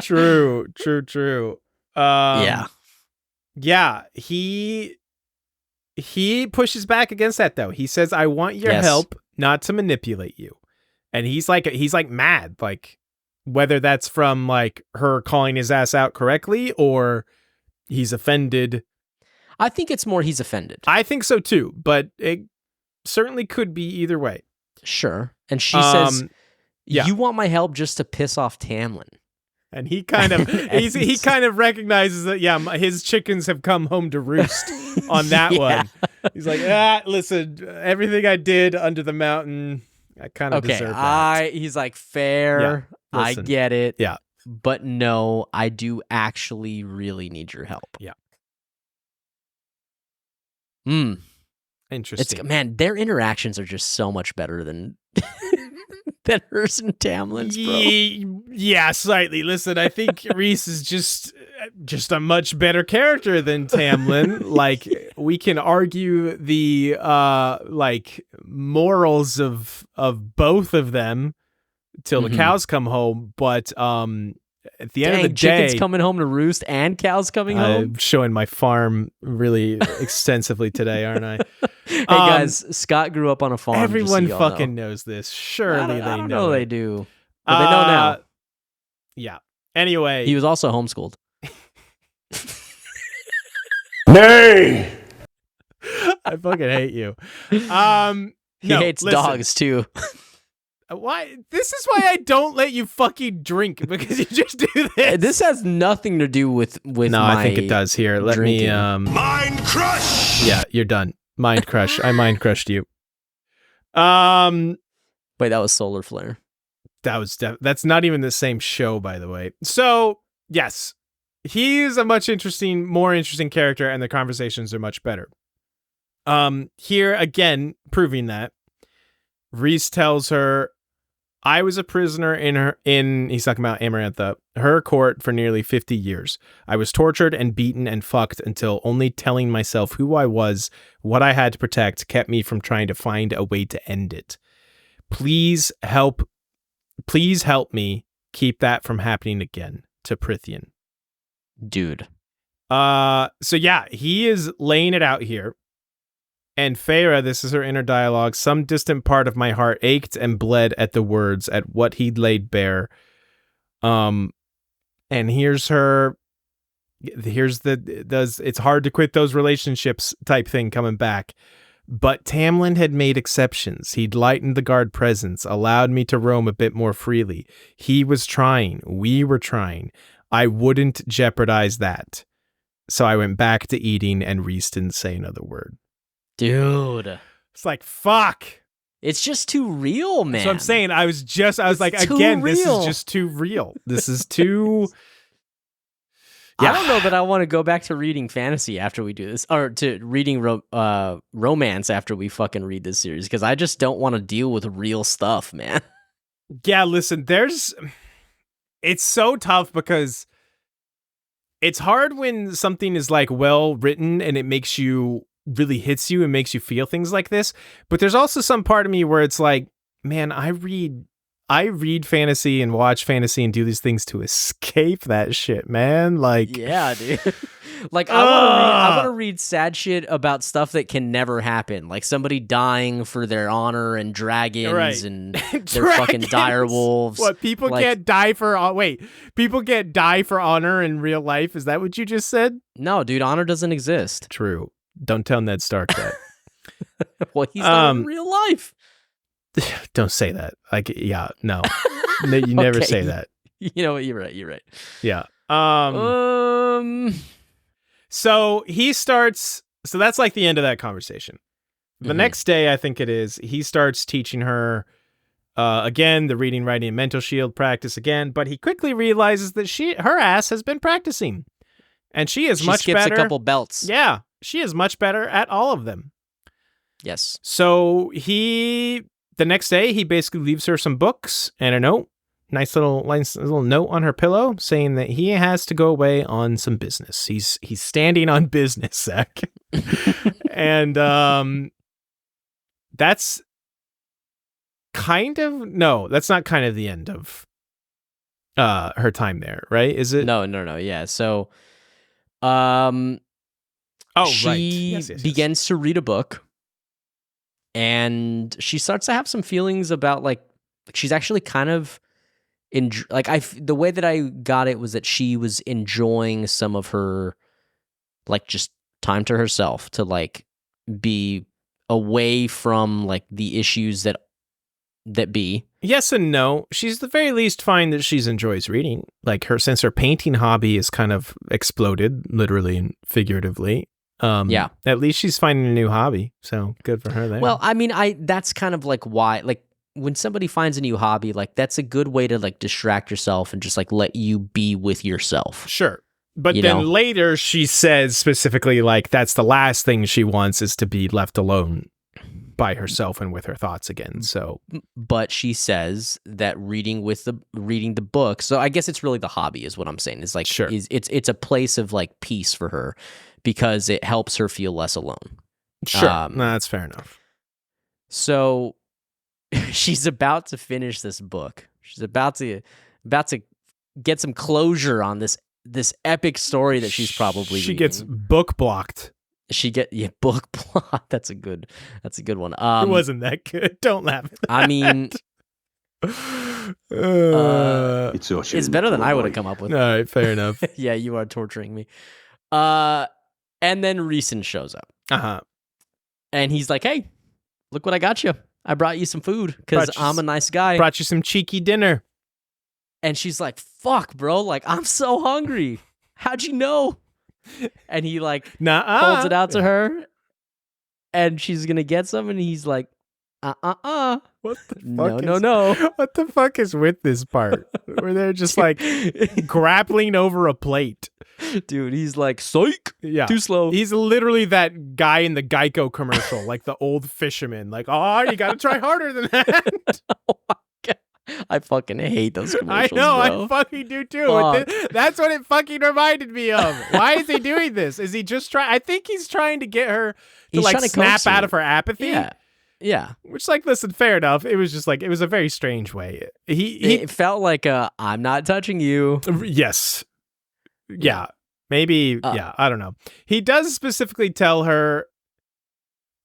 True. Yeah. He pushes back against that though. He says, I want your help, not to manipulate you. And he's like mad, like whether that's from like her calling his ass out correctly or he's offended. I think it's more he's offended. I think so too, but it certainly could be either way. Sure. And she says, you want my help just to piss off Tamlin. And he kind of he kind of recognizes that his chickens have come home to roost on that one. He's like, listen, everything I did under the mountain, I kind of deserve that. He's like, fair, I get it. Yeah. But no, I do actually really need your help. Yeah. Interesting. Man, their interactions are just so much better than than hers and Tamlin's, bro. Yeah, slightly. Listen, I think Rhys is just a much better character than Tamlin. Like, we can argue the like morals of both of them till the cows come home, but at the end of the day, chickens coming home to roost and cows coming home. I'm showing my farm really extensively today, aren't I? Hey guys, Scott grew up on a farm. Everyone fucking knows this. Surely I don't they know. They do. But they know now. Yeah. Anyway, he was also homeschooled. Nay. I fucking hate you. He hates dogs too. Why? This is why I don't let you fucking drink, because you just do this. This has nothing to do with no, I think it does. Here, let drinking. me Mind crush. Yeah, you're done. Mind crush. I mind crushed you. Wait, that was Solar Flare. That's not even the same show, by the way. So yes, he's a more interesting character, and the conversations are much better. Here again, proving that Rhys tells her, I was a prisoner in he's talking about Amarantha, her court for nearly 50 years. I was tortured and beaten and fucked until only telling myself who I was, what I had to protect, kept me from trying to find a way to end it. Please help me keep that from happening again. To Prythian. Dude. So yeah, he is laying it out here. And Feyre, this is her inner dialogue. Some distant part of my heart ached and bled at the words, at what he'd laid bare. And here's it's hard to quit those relationships type thing coming back. But Tamlin had made exceptions. He'd lightened the guard presence, allowed me to roam a bit more freely. He was trying. We were trying. I wouldn't jeopardize that. So I went back to eating, and Rhys didn't say another word. Dude. It's like, fuck. It's just too real, man. So I'm saying, I was like, again, this is just too real. This is too... Yeah. I don't know that I want to go back to reading fantasy after we do this, or to reading romance after we fucking read this series, because I just don't want to deal with real stuff, man. Yeah, listen, it's so tough because it's hard when something is like well written and it makes you really hits you and makes you feel things like this. But there's also some part of me where it's like, man, I read fantasy and watch fantasy and do these things to escape that shit, man. Like, yeah, dude. Like, I want to read sad shit about stuff that can never happen, like somebody dying for their honor and dragons and their fucking dire wolves. What, people can't die for? Wait, people can't die for honor in real life? Is that what you just said? No, dude, honor doesn't exist. True. Don't tell Ned Stark that. Well, he's not in real life. Don't say that. Like, yeah, no, you never say that. You know what? You're right. Yeah. So he starts. So that's like the end of that conversation. The next day, I think it is, he starts teaching her again the reading, writing, and mental shield practice again. But he quickly realizes that her ass has been practicing, and she is much better. She skips a couple belts. Yeah, she is much better at all of them. Yes. So the next day, he basically leaves her some books and a note. Nice little note on her pillow saying that he has to go away on some business. He's standing on business, Zach. And that's that's not kind of the end of her time there, right? Is it? No. Yeah. So she begins to read a book, and she starts to have some feelings about like she's actually kind of the way that I got it was that she was enjoying some of her like just time to herself, to like be away from like the issues that be. Yes and no. She's the very least fine that she enjoys reading. Like since her painting hobby is kind of exploded, literally and figuratively. Yeah. At least she's finding a new hobby. So good for her there. Well, I mean, that's kind of like why, like when somebody finds a new hobby, like that's a good way to like distract yourself and just like let you be with yourself. Sure. But then later she says specifically like that's the last thing she wants is to be left alone by herself and with her thoughts again. So, but she says that reading the book. So I guess it's really the hobby is what I'm saying. Is like, sure. It's a place of like peace for her because it helps her feel less alone. Sure. No, that's fair enough. So she's about to finish this book. She's about to get some closure on this epic story that she's probably she reading. Gets book blocked. Book plot. That's a good one. It wasn't that good. Don't laugh at that. I mean, it's better than I would have come up with. All right, fair enough. Yeah, you are torturing me. And then Rhysand shows up. And he's like, "Hey, look what I got you. I brought you some food because I'm a nice guy. Brought you some cheeky dinner." And she's like, "Fuck, bro! Like, I'm so hungry. How'd you know?" And he like holds it out to her, and she's gonna get some, and he's like, What the fuck? No. What the fuck is with this part where they're just like grappling over a plate? Dude, he's like, psych. Yeah, too slow. He's literally that guy in the Geico commercial, like the old fisherman. Like, oh, you gotta try harder than that. Oh my God. I fucking hate those commercials. I know, bro. I fucking do too. That's what it fucking reminded me of. Why is he doing this? Is he just trying? I think he's trying to get her to like snap out of her apathy. Yeah. Which, like, listen, fair enough. It was just like, it was a very strange way. It felt like I'm not touching you. Yes. Yeah. Maybe. Yeah. I don't know. He does specifically tell her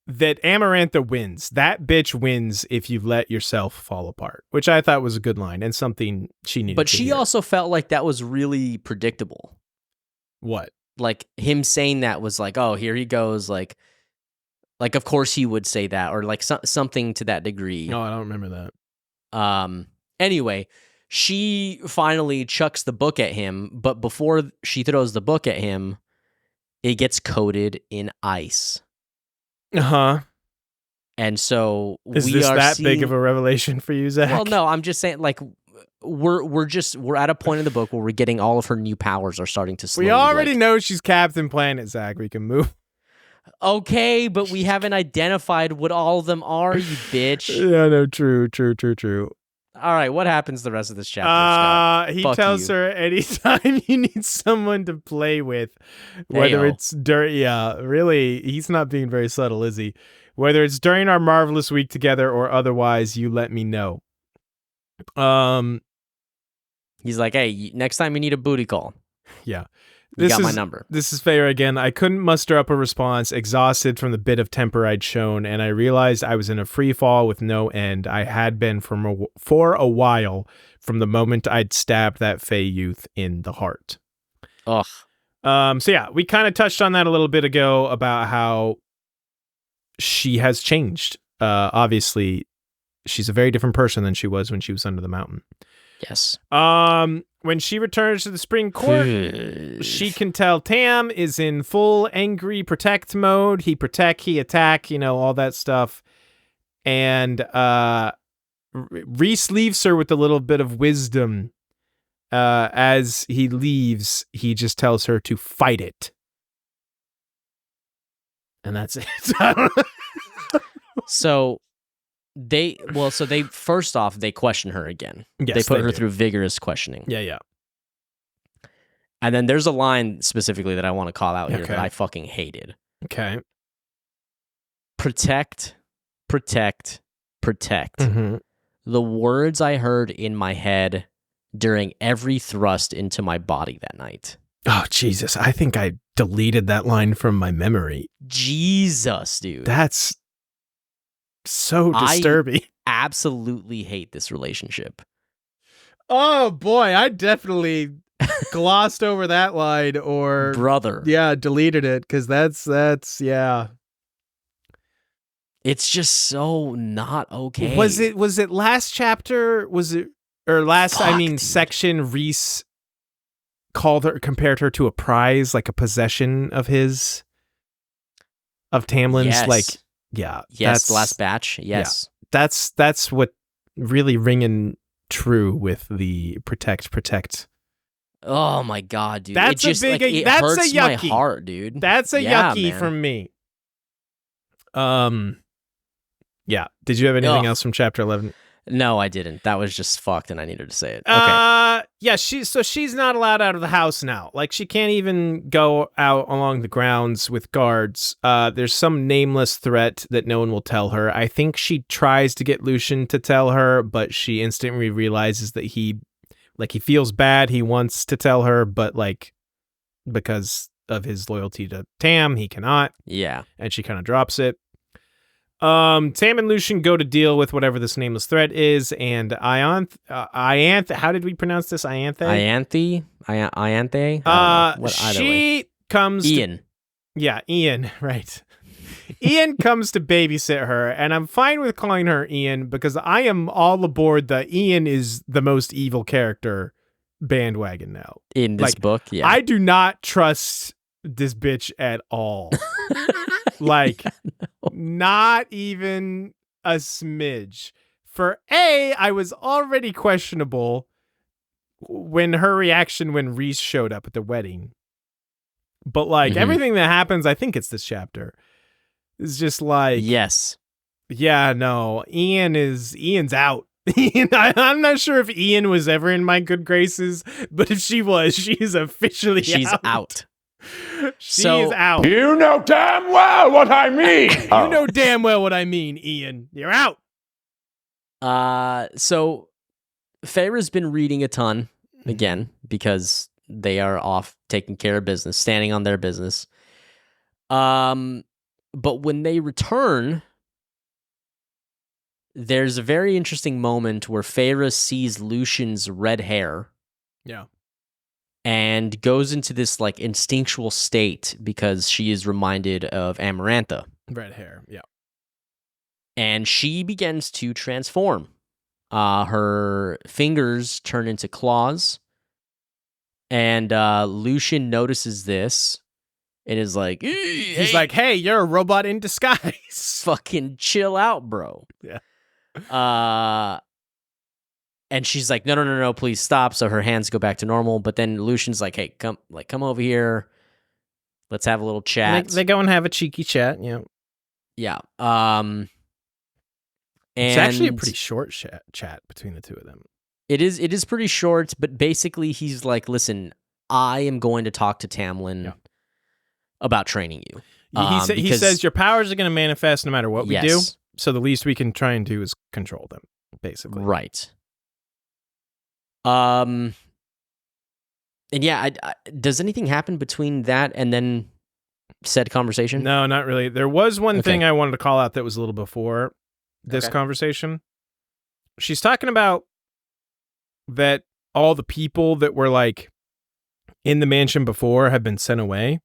that Amarantha wins. That bitch wins if you let yourself fall apart, which I thought was a good line and something she needed. But she also felt like that was really predictable. What? Like him saying that was like, oh, here he goes. Like of course he would say that, or like something to that degree. No, I don't remember that. Anyway, she finally chucks the book at him, but before she throws the book at him, it gets coated in ice. Uh-huh. And so Is we this are that seeing, big of a revelation for you, Zach? Well, no, I'm just saying, like, we're at a point in the book where we're getting all of her new powers are starting to slowly. We already like, know she's Captain Planet, Zach. We can move. Okay, but we haven't identified what all of them are, you bitch. Yeah, no, true. All right, what happens the rest of this chapter, Scott? He Fuck tells you. her anytime you need someone to play with, whether Heyo. it's really, he's not being very subtle, is he? Whether it's during our marvelous week together or otherwise, you let me know. He's like, hey, next time you need a booty call, Yeah. you got my number. This is Feyre again. I couldn't muster up a response, exhausted from the bit of temper I'd shown, and I realized I was in a free fall with no end. I had been for a while from the moment I'd stabbed that Fey youth in the heart. Ugh. So yeah, we kind of touched on that a little bit ago about how she has changed. Obviously, she's a very different person than she was when she was under the mountain. Yes. When she returns to the spring court, she can tell Tam is in full angry protect mode. He protect, he attack, all that stuff. And Rhys leaves her with a little bit of wisdom. As he leaves, he just tells her to fight it. And that's it. So they first off, they question her again. Yes, they put they her do. through vigorous questioning. Yeah. And then there's a line specifically that I want to call out here Okay. that I fucking hated. Okay. Protect. Mm-hmm. The words I heard in my head during every thrust into my body that night. Oh, Jesus. I think I deleted that line from my memory. Jesus, dude. That's so disturbing. I absolutely hate this relationship. Oh, boy. I definitely glossed over that line or... Brother. Yeah, deleted it because that's yeah. It's just so not okay. Was it last chapter? Was it or last? Fuck, dude. Section. Rhys compared her to a prize, like a possession of his, of Tamlin's. Yes. Like, yeah, Yes, the last batch. Yes. Yeah, that's what really ringing true with the protect. Oh my god, dude! That's it just, a big. Like, it that's hurts a my yucky. heart, dude. That's a Yeah, yucky man. from me. Yeah. Did you have anything Ugh. else from chapter 11? No, I didn't. That was just fucked, and I needed to say it. Okay. Yeah, she's not allowed out of the house now. Like, she can't even go out along the grounds with guards. There's some nameless threat that no one will tell her. I think she tries to get Lucian to tell her, but she instantly realizes that he feels bad. He wants to tell her, but like, because of his loyalty to Tam, he cannot. Yeah. And she kind of drops it. Tam and Lucian go to deal with whatever this nameless threat is, and Ianthe, how did we pronounce this? Ianthe? Ianthe. She comes. Ian. Ian. Right. Ian comes to babysit her, and I'm fine with calling her Ian because I am all aboard the Ian is the most evil character bandwagon now. In this book, yeah. I do not trust this bitch at all. Like, not even a smidge. For I was already questionable when her reaction when Rhys showed up at the wedding. But like everything that happens, I think it's this chapter, is just like, yes. Yeah, no, Ian's out. I'm not sure if Ian was ever in my good graces, but if she was, she's officially She's out. She's out. You know damn well what I mean. You know damn well what I mean, Ian. You're out. So Feyre's been reading a ton again because they are off taking care of business, standing on their business. But when they return, there's a very interesting moment where Feyre sees Lucian's red hair. Yeah. And goes into this like instinctual state because she is reminded of Amarantha. Red hair, yeah. And she begins to transform. Her fingers turn into claws. And Lucian notices this and is like, He's like, hey, you're a robot in disguise. fucking chill out, bro. Yeah. And she's like, no, please stop. So her hands go back to normal. But then Lucian's like, hey, come over here. Let's have a little chat. They go and have a cheeky chat. Yeah. Yeah. And it's actually a pretty short chat between the two of them. It is pretty short, but basically he's like, listen, I am going to talk to Tamlin about training you. He says your powers are going to manifest no matter what we do. So the least we can try and do is control them, basically. Right. And yeah, does anything happen between that and then said conversation? No, not really. There was one thing I wanted to call out that was a little before this conversation. She's talking about that all the people that were like in the mansion before have been sent away.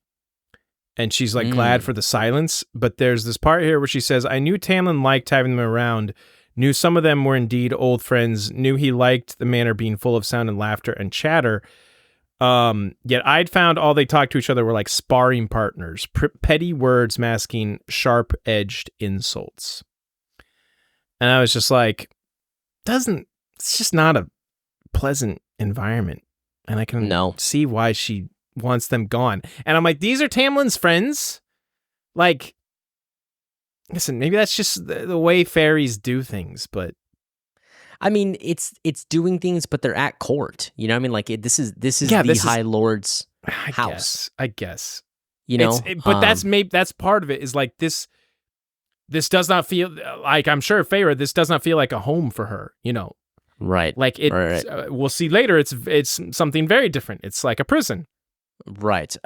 And she's like glad for the silence. But there's this part here where she says, I knew Tamlin liked having them around, knew some of them were indeed old friends, knew he liked the manor being full of sound and laughter and chatter. Yet I'd found all they talked to each other were like sparring partners, petty words masking sharp-edged insults. And I was just like, it's just not a pleasant environment. And I can see why she wants them gone. And I'm like, these are Tamlin's friends? Like, listen, maybe that's just the way fairies do things, but I mean, it's doing things, but they're at court. You know what I mean? Like, this is the High Lord's house. I guess. You know? But that's part of it, is like this does not feel like, I'm sure Feyre, this does not feel like a home for her, you know? Right. Like we'll see later, it's something very different. It's like a prison. Right.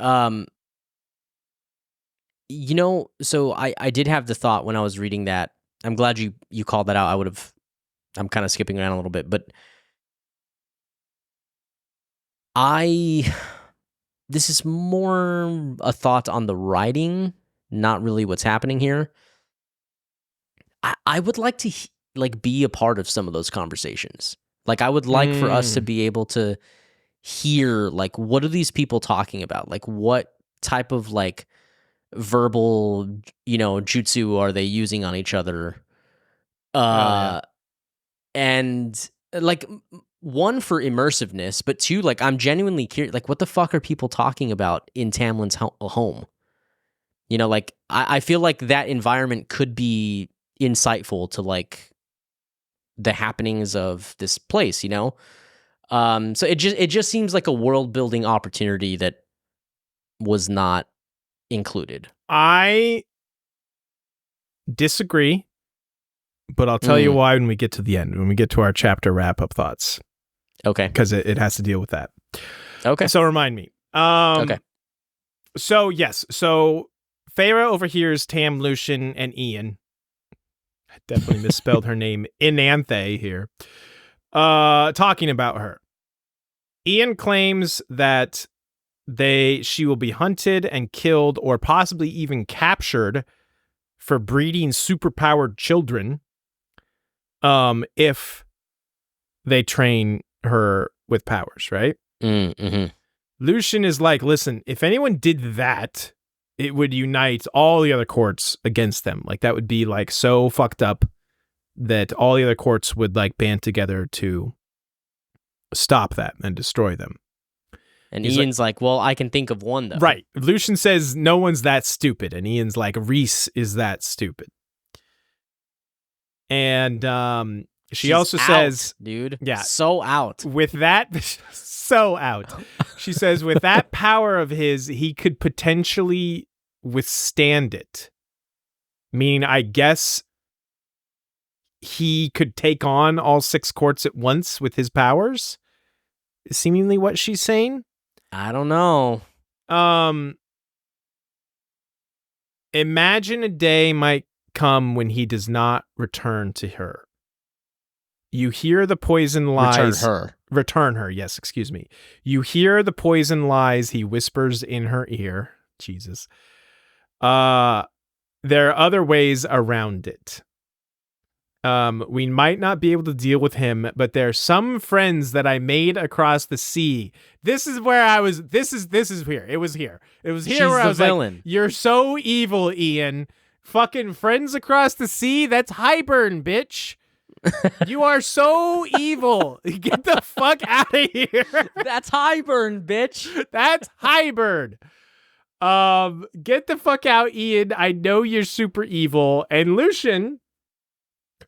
You know, so I did have the thought when I was reading that. I'm glad you called that out. I'm kind of skipping around a little bit, but this is more a thought on the writing, not really what's happening here. I would like to be a part of some of those conversations. Like, I would like for us to be able to hear, like, what are these people talking about? Like, what type of like verbal, jutsu are they using on each other? And like, one, for immersiveness, but two, like, I'm genuinely curious, like, what the fuck are people talking about in Tamlin's home? You know, like, I feel like that environment could be insightful to like the happenings of this place, you know? So it just seems like a world building opportunity that was not included. I disagree, but I'll tell you why when we get to the end, when we get to our chapter wrap up thoughts. Okay. Because it has to deal with that. Okay. So remind me. Okay. So yes. So Feyre overhears Tam, Lucian, and Ian. I definitely misspelled her name. Inanthe here. Talking about her. Ian claims that she will be hunted and killed, or possibly even captured, for breeding superpowered children, if they train her with powers, right? Mm-hmm. Lucian is like, listen, if anyone did that, it would unite all the other courts against them. Like, that would be like so fucked up that all the other courts would like band together to stop that and destroy them. And Ian's like, well, I can think of one, though. Right. Lucian says no one's that stupid. And Ian's like, Rhys is that stupid. And she also says, dude, yeah, so out. With that, so out. She says, with that power of his, he could potentially withstand it. Meaning, I guess he could take on all 6 courts at once with his powers. Is seemingly what she's saying. I don't know. Imagine a day might come when he does not return to her. You hear the poison lies. Return her. Yes, excuse me. You hear the poison lies he whispers in her ear. Jesus. There are other ways around it. We might not be able to deal with him, but there are some friends that I made across the sea. This is where I was. This is here. It was here. It was here She's where I the was villain. like, "You're so evil, Ian. Fucking friends across the sea. That's Highburn, bitch. You are so evil. Get the fuck out of here. That's Highburn, bitch. That's Highburn. Get the fuck out, Ian. I know you're super evil." And Lucian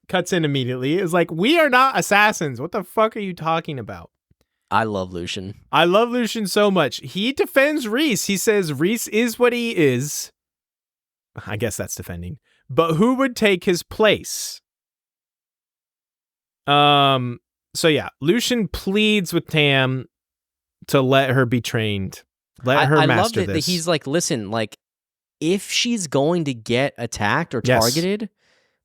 cuts in immediately. Is like, "We are not assassins. What the fuck are you talking about?" I love Lucian. I love Lucian so much. He defends Rhys. He says Rhys is what he is. I guess that's defending. But who would take his place? So yeah, Lucian pleads with Tam to let her be trained. Let her I master love that this. he's like, listen, like, if she's going to get attacked or Yes. targeted,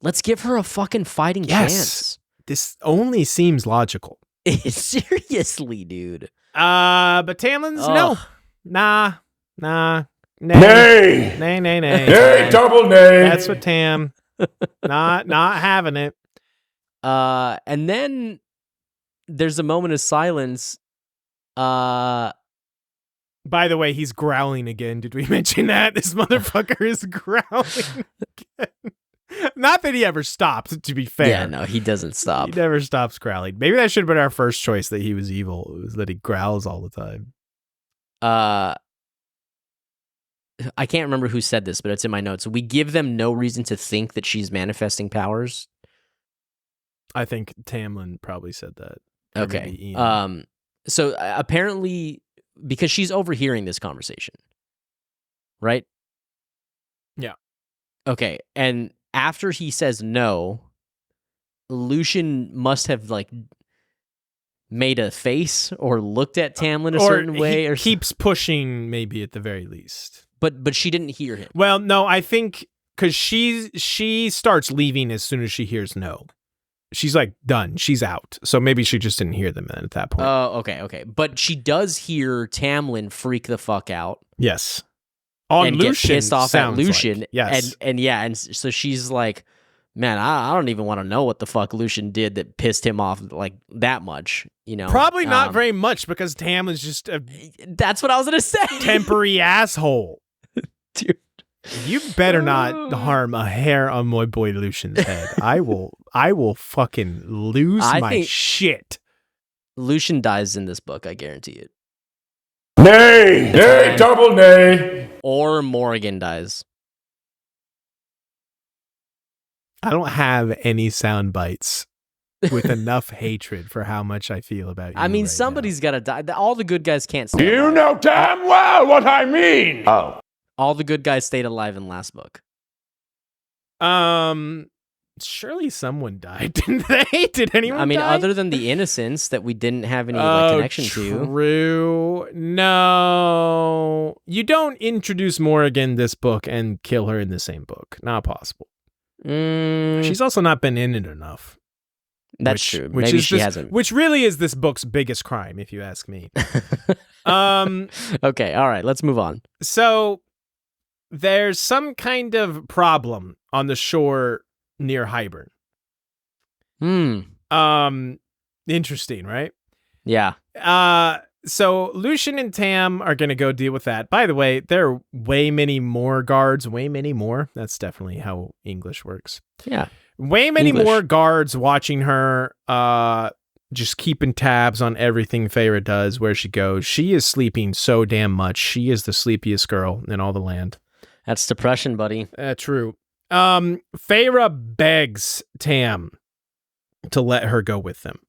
let's give her a fucking fighting Yes. chance. This only seems logical. Seriously, dude. But Tamlin's no. Ugh. Nah. Nay. Nay. Nay, double nay. That's what Tam. not having it. And then there's a moment of silence. By the way, he's growling again. Did we mention that? This motherfucker is growling again. Not that he ever stopped, to be fair. Yeah, no, he doesn't stop. He never stops growling. Maybe that should have been our first choice, that he was evil. It was that he growls all the time. I can't remember who said this, but it's in my notes. We give them no reason to think that she's manifesting powers. I think Tamlin probably said that. Or Okay. maybe Ian. So apparently, because she's overhearing this conversation, right? Yeah. Okay. And after he says no, Lucian must have like made a face or looked at Tamlin a certain way, he or keeps pushing, maybe at the very least. but she didn't hear him. Well, no, I think because she starts leaving as soon as she hears no. She's like done. She's out. So maybe she just didn't hear them then at that point. Oh, okay. But she does hear Tamlin freak the fuck out. Yes. On And Lucian, get pissed off at sounds Lucian. like. Yes. And so she's like, man, I don't even want to know what the fuck Lucian did that pissed him off like that much, you know? Probably not very much, because Tam is just a That's what I was going to say. tempery asshole. Dude. You better not harm a hair on my boy Lucian's head. I will fucking lose I my think- shit. Lucian dies in this book, I guarantee it. Nay, nay, double nay. Or Morrigan dies. I don't have any sound bites with enough hatred for how much I feel about you. I mean, right somebody's got to die. All the good guys can't stay You alive. know damn well what I mean. Oh. All the good guys stayed alive in last book. now. Surely someone died, didn't they? Did anyone? I mean, die? other than the innocents that we didn't have any like, connection to. True. No, you don't introduce Morrigan this book and kill her in the same book. Not possible. She's also not been in it enough. That's which- true. which Maybe is she this- hasn't. Which really is this book's biggest crime, if you ask me. Okay, all right, let's move on. So there's some kind of problem on the shore near Highburn. Interesting, right? Yeah. So Lucian and Tam are going to go deal with that. By the way, there are way many more guards, way many more. That's definitely how English works. Yeah. Way many English. more guards watching her, just keeping tabs on everything Feyre does, where she goes. She is sleeping so damn much. She is the sleepiest girl in all the land. That's depression, buddy. True. Feyre begs Tam to let her go with them.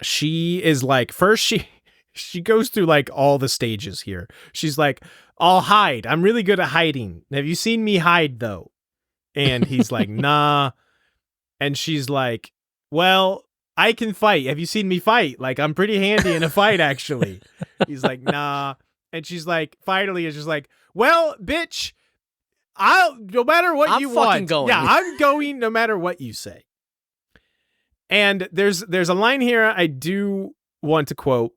She is like, first she goes through like all the stages here. She's like, I'll hide. I'm really good at hiding. Have you seen me hide though? And he's like, nah. And she's like, well, I can fight. Have you seen me fight? Like, I'm pretty handy in a fight, actually. He's like, nah. And she's like, finally, is just like, well, bitch, no matter what I'm you fucking want. going. Yeah, I'm going no matter what you say. And there's a line here I do want to quote.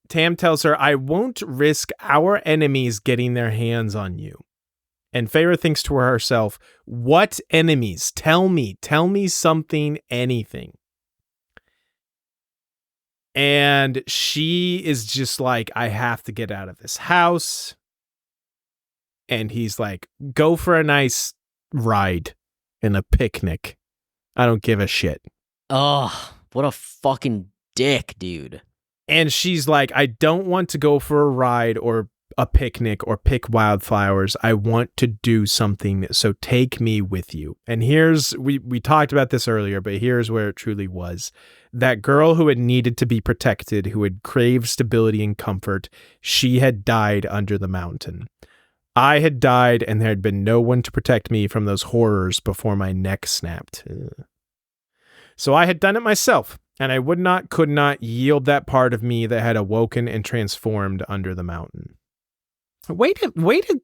Tam tells her, I won't risk our enemies getting their hands on you. And Feyre thinks to herself, what enemies? Tell me something, anything. And she is just like, I have to get out of this house. And he's like, go for a nice ride and a picnic. I don't give a shit. Oh, what a fucking dick, dude. And she's like, I don't want to go for a ride or a picnic or pick wildflowers. I want to do something. So take me with you. And here's, we talked about this earlier, but here's where it truly was. That girl who had needed to be protected, who had craved stability and comfort, she had died under the mountain. I had died, and there had been no one to protect me from those horrors before my neck snapped. Ugh. So I had done it myself, and I could not yield that part of me that had awoken and transformed under the mountain. Way to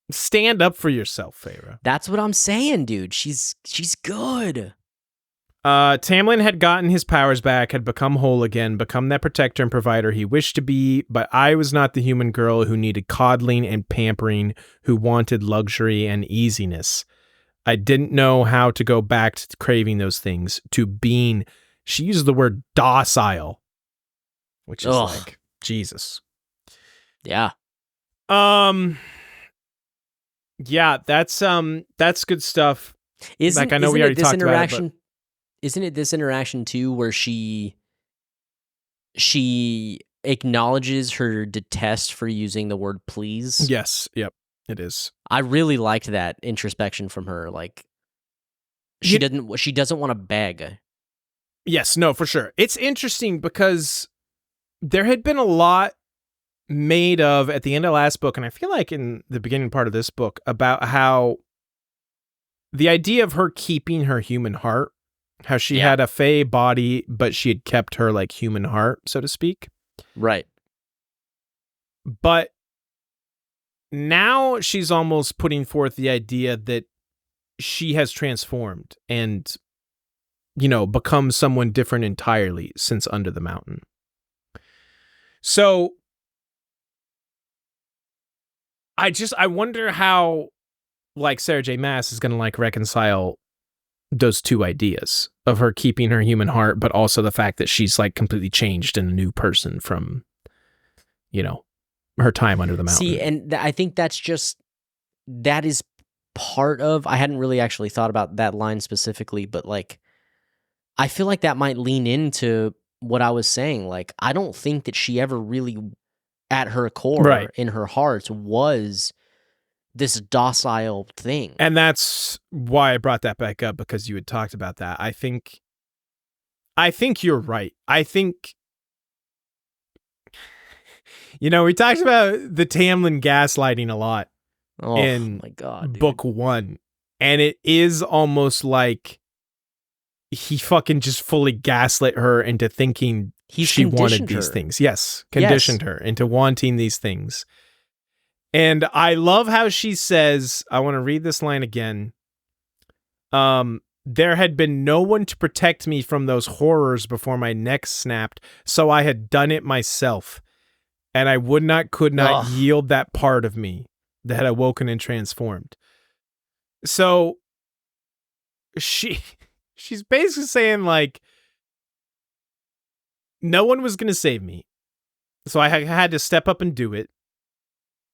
stand up for yourself, Feyre. That's what I'm saying, dude. She's good. Tamlin had gotten his powers back, had become whole again, become that protector and provider he wished to be, but I was not the human girl who needed coddling and pampering, who wanted luxury and easiness. I didn't know how to go back to craving those things, to being, she used the word docile, which is like, Jesus. Yeah. Yeah, that's good stuff. Isn't I know we already talked about it, but isn't it this interaction too where she acknowledges her detest for using the word please? Yes, yep, it is. I really liked that introspection from her. Like she doesn't want to beg. Yes, no, for sure. It's interesting because there had been a lot made of at the end of last book, and I feel like in the beginning part of this book, about how the idea of her keeping her human heart, how she had a Fey body, but she had kept her like human heart, so to speak. Right. But now she's almost putting forth the idea that she has transformed and, you know, become someone different entirely since Under the Mountain. So I wonder how like Sarah J. Maas is going to like reconcile those two ideas of her keeping her human heart, but also the fact that she's like completely changed and a new person from, you know, her time under the mountain. See, and I think that is part of, I hadn't really actually thought about that line specifically, but like, I feel like that might lean into what I was saying. Like, I don't think that she ever really, at her core, in her heart, was this docile thing. And that's why I brought that back up, because you had talked about that. I think you're right. I think, you know, we talked about the Tamlin gaslighting a lot in my God, dude. book 1. And it is almost like he fucking just fully gaslit her into thinking she wanted these things. Yes, conditioned her into wanting these things. And I love how she says, I want to read this line again. There had been no one to protect me from those horrors before my neck snapped, so I had done it myself. And I could not yield that part of me that had awoken and transformed. So she's basically saying like, no one was going to save me. So I had to step up and do it.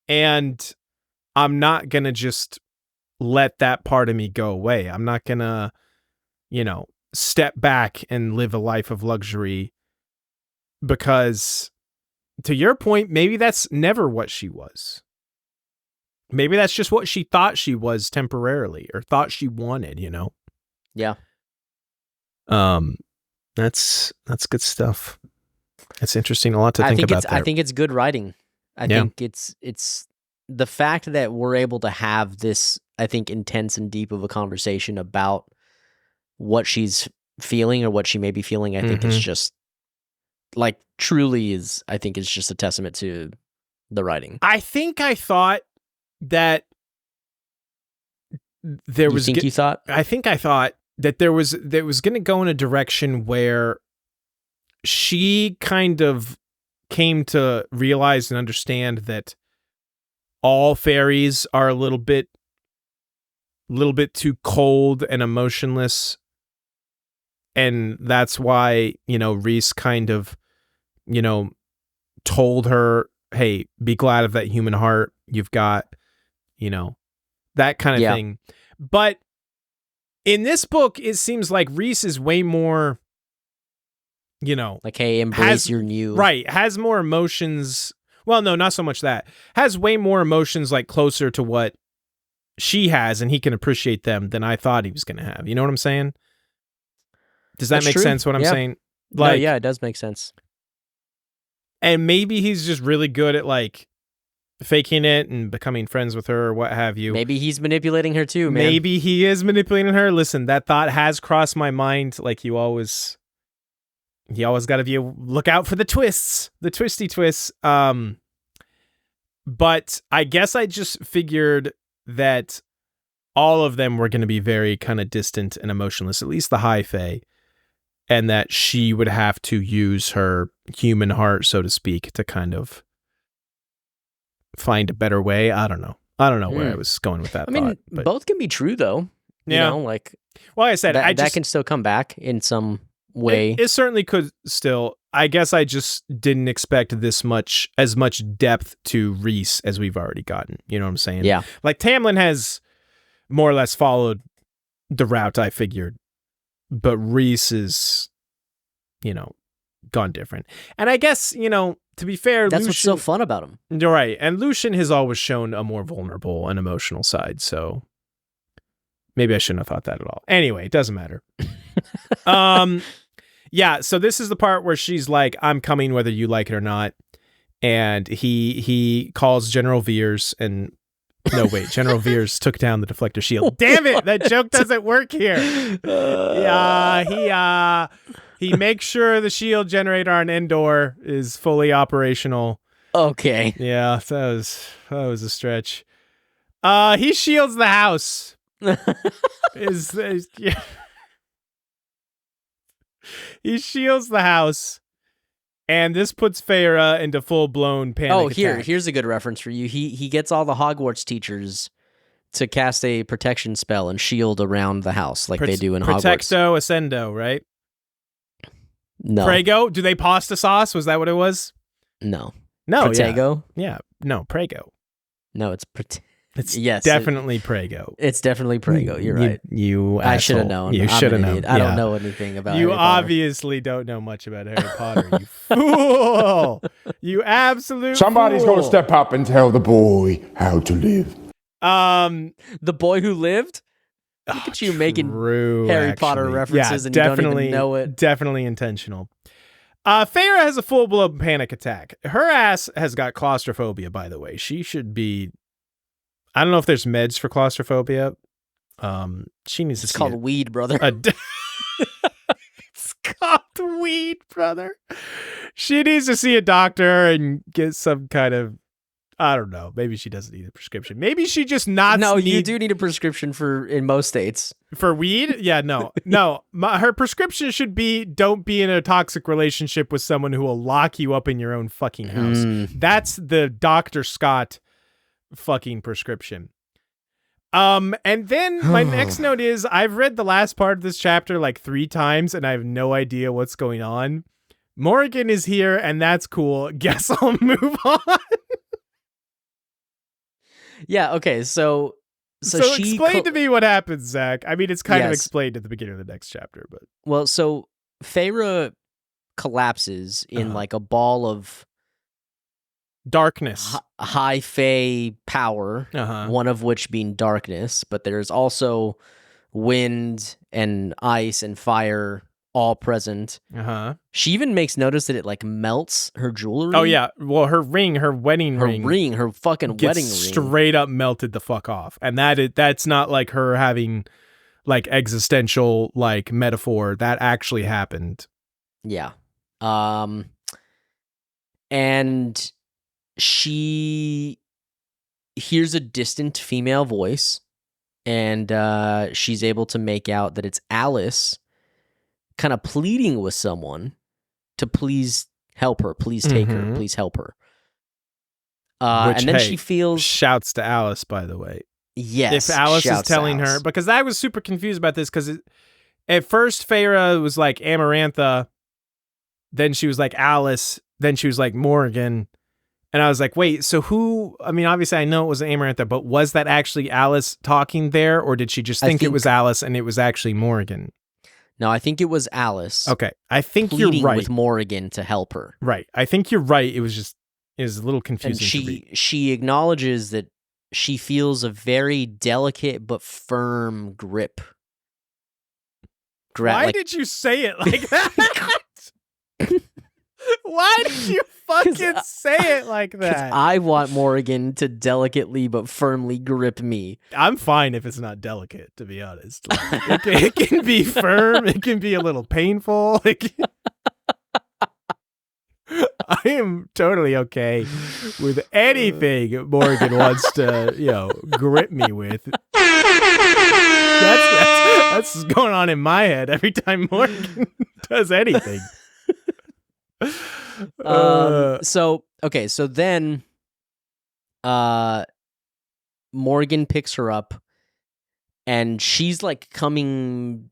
And I'm not going to just let that part of me go away. I'm not going to, you know, step back and live a life of luxury, because to your point, maybe that's never what she was. Maybe that's just what she thought she was temporarily, or thought she wanted, you know? Yeah. That's good stuff. It's interesting. A lot to think about there. I think it's good writing. I think it's the fact that we're able to have this, I think, intense and deep of a conversation about what she's feeling or what she may be feeling. I think it's just like truly is, I think it's just a testament to the writing. I think I thought that there was. You thought? I think I thought that there was going to go in a direction where she kind of came to realize and understand that all fairies are a little bit too cold and emotionless. And that's why, Rhys kind of, told her, hey, be glad of that human heart you've got, that kind of thing. But in this book, it seems like Rhys is way more, like, hey, embrace your new. Right. Has more emotions. Well, no, not so much that. Has way more emotions, like, closer to what she has, and he can appreciate them than I thought he was going to have. You know what I'm saying? Does that make sense what I'm saying? Like, no, yeah, it does make sense. And maybe he's just really good at, like, faking it and becoming friends with her or what have you. Maybe he's manipulating her too, man. Maybe he is manipulating her. Listen, that thought has crossed my mind. Like, you always got to look out for the twists, the twisty twists. But I guess I just figured that all of them were going to be very kind of distant and emotionless, at least the High Fae. And that she would have to use her human heart, so to speak, to kind of find a better way. I don't know where I was going with that. I mean, both can be true, though. Yeah. Well, I said, that can still come back in some way. It certainly could still. I guess I just didn't expect as much depth to Rhys as we've already gotten. You know what I'm saying? Yeah. Like, Tamlin has more or less followed the route I figured. But Rhys is, gone different. And I guess, to be fair, that's what's so fun about him. You're right. And Lucian has always shown a more vulnerable and emotional side. So maybe I shouldn't have thought that at all. Anyway, it doesn't matter. Yeah. So this is the part where she's like, I'm coming whether you like it or not. And he calls General Veers and... No, wait. General Veers took down the deflector shield. Damn it! That joke doesn't work here. Yeah, he makes sure the shield generator on Endor is fully operational. Okay. Yeah, that was a stretch. He shields the house. Yeah. He shields the house. And this puts Feyre into full-blown panic attack. Here's a good reference for you. He gets all the Hogwarts teachers to cast a protection spell and shield around the house like they do in Hogwarts. Protecto Ascendo, right? No. Prego? Do they pasta sauce? Was that what it was? No. No, Protego? Yeah. No, Prego. No, it's definitely Prego. It's definitely Prego. You're right. I should have known. You should have known. I don't know anything about You Harry Potter. obviously don't know much about Harry Potter, you fool. You absolute Somebody's fool. gonna step up and tell the boy how to live. The boy who lived? Look at you making Harry Potter references and you don't even know it. Definitely intentional. Feyre has a full-blown panic attack. Her ass has got claustrophobia, by the way. She should be... I don't know if there's meds for claustrophobia. She needs to It's called weed, brother. It's called weed, brother. She needs to see a doctor and get some kind of... I don't know. Maybe she doesn't need a prescription. Maybe she just not. No, you do need a prescription in most states. For weed? Yeah, no. Her prescription should be don't be in a toxic relationship with someone who will lock you up in your own fucking house. That's the Dr. Scott fucking prescription. And then my next note is I've read the last part of this chapter like 3 times and I have no idea what's going on. Morrigan is here and that's cool. Guess I'll move on. Yeah, okay, so she explain to me what happens, Zach. I mean, it's kind of explained at the beginning of the next chapter, but... Well, so Feyre collapses in like a ball of... darkness. High Fae power, one of which being darkness, but there's also wind and ice and fire all present. She even makes notice that it like melts her jewelry. Oh yeah, well her ring, her wedding ring, her fucking gets wedding ring straight up melted the fuck off. And that's not like her having like existential like metaphor. That actually happened. Yeah. And she hears a distant female voice and she's able to make out that it's Alice kind of pleading with someone to please help her, please take her, please help her. And then she feels shouts to Alice, by the way. yes. If Alice is shouts to telling her, Alice. because I was super confused about this, because at first Feyre was like Amarantha, then she was like Alice, then she was like Morrigan, and I was like, wait, so who? I mean, obviously I know it was Amarantha, but was that actually Alice talking there, or did she just think it was Alice and it was actually Morrigan? No, I think it was Alice. Okay, I think pleading you're right. with Morrigan to help her. Right, I think you're right. It was a little confusing. And she acknowledges that she feels a very delicate but firm grip. Why did you say it like that? Why did you fucking say it like that? I want Morrigan to delicately but firmly grip me. I'm fine if it's not delicate, to be honest. Like, it can be firm. It can be a little painful. I am totally okay with anything Morrigan wants to, grip me with. That's going on in my head every time Morrigan does anything. So then Morrigan picks her up and she's like coming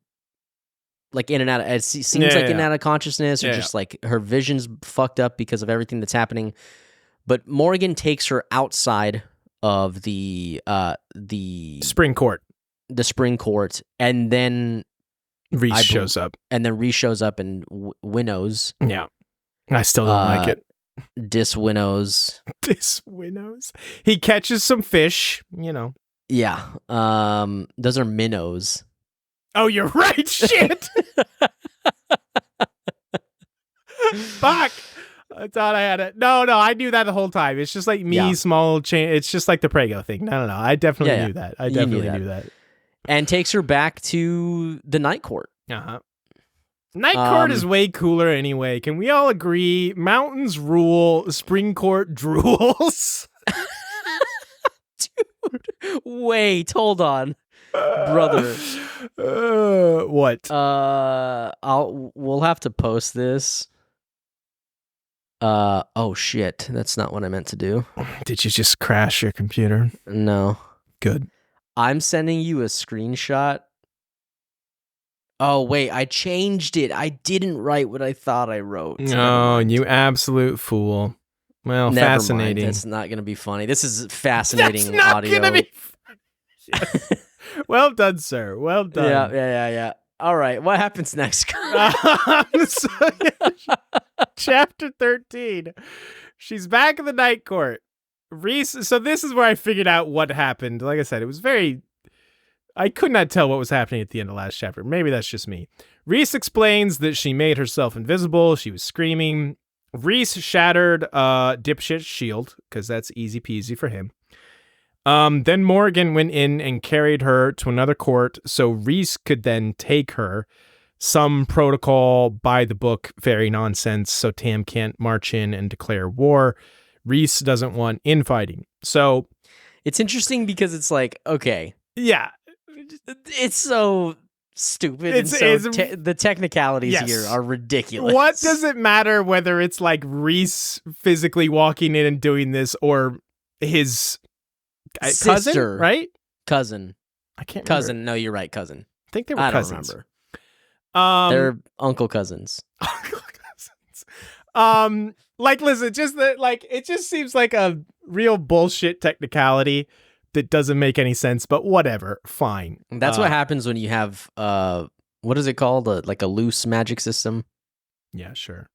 like in and out of, it seems in and out of consciousness, or just like her vision's fucked up because of everything that's happening. But Morrigan takes her outside of the spring court. The spring court, and then Rhys shows up. And then Rhys shows up and winnows. Yeah. I still don't like it. Diswinnows. Diswinnows. He catches some fish, Yeah. Those are minnows. Oh, you're right. Shit. Fuck. I thought I had it. No, I knew that the whole time. It's just like small change. It's just like the Prego thing. No. I definitely knew that. I definitely knew that. And takes her back to the Night Court. Uh-huh. Night Court is way cooler anyway. Can we all agree? Mountains rule, Spring Court drools. Dude, wait, hold on. Brother. What? We'll have to post this. Oh shit, that's not what I meant to do. Did you just crash your computer? No. Good. I'm sending you a screenshot. Oh, wait, I changed it. I didn't write what I thought I wrote. Oh, you absolute fool. Well, Never fascinating. Mind. That's not going to be funny. This is fascinating That's not audio. Gonna be yes. Well done, sir. Well done. Yeah. All right, what happens next? Chapter 13. She's back in the Night Court. Rhys, so this is where I figured out what happened. Like I said, it was I could not tell what was happening at the end of last chapter. Maybe that's just me. Rhys explains that she made herself invisible. She was screaming. Rhys shattered Dipshit's shield, because that's easy peasy for him. Then Morrigan went in and carried her to another court so Rhys could then take her. Some protocol by the book fairy nonsense, so Tam can't march in and declare war. Rhys doesn't want infighting. So it's interesting because it's like, okay. Yeah. It's so stupid. The technicalities here are ridiculous. What does it matter whether it's like Rhys physically walking in and doing this or his sister, cousin, right? Cousin. I can't remember. Cousin. No, you're right. Cousin. I think they were cousins. Don't remember. They're uncle cousins. Uncle cousins. Like, listen, it just seems like a real bullshit technicality that doesn't make any sense, but whatever, fine. That's what happens when you have, what is it called? Like a loose magic system? Yeah, sure.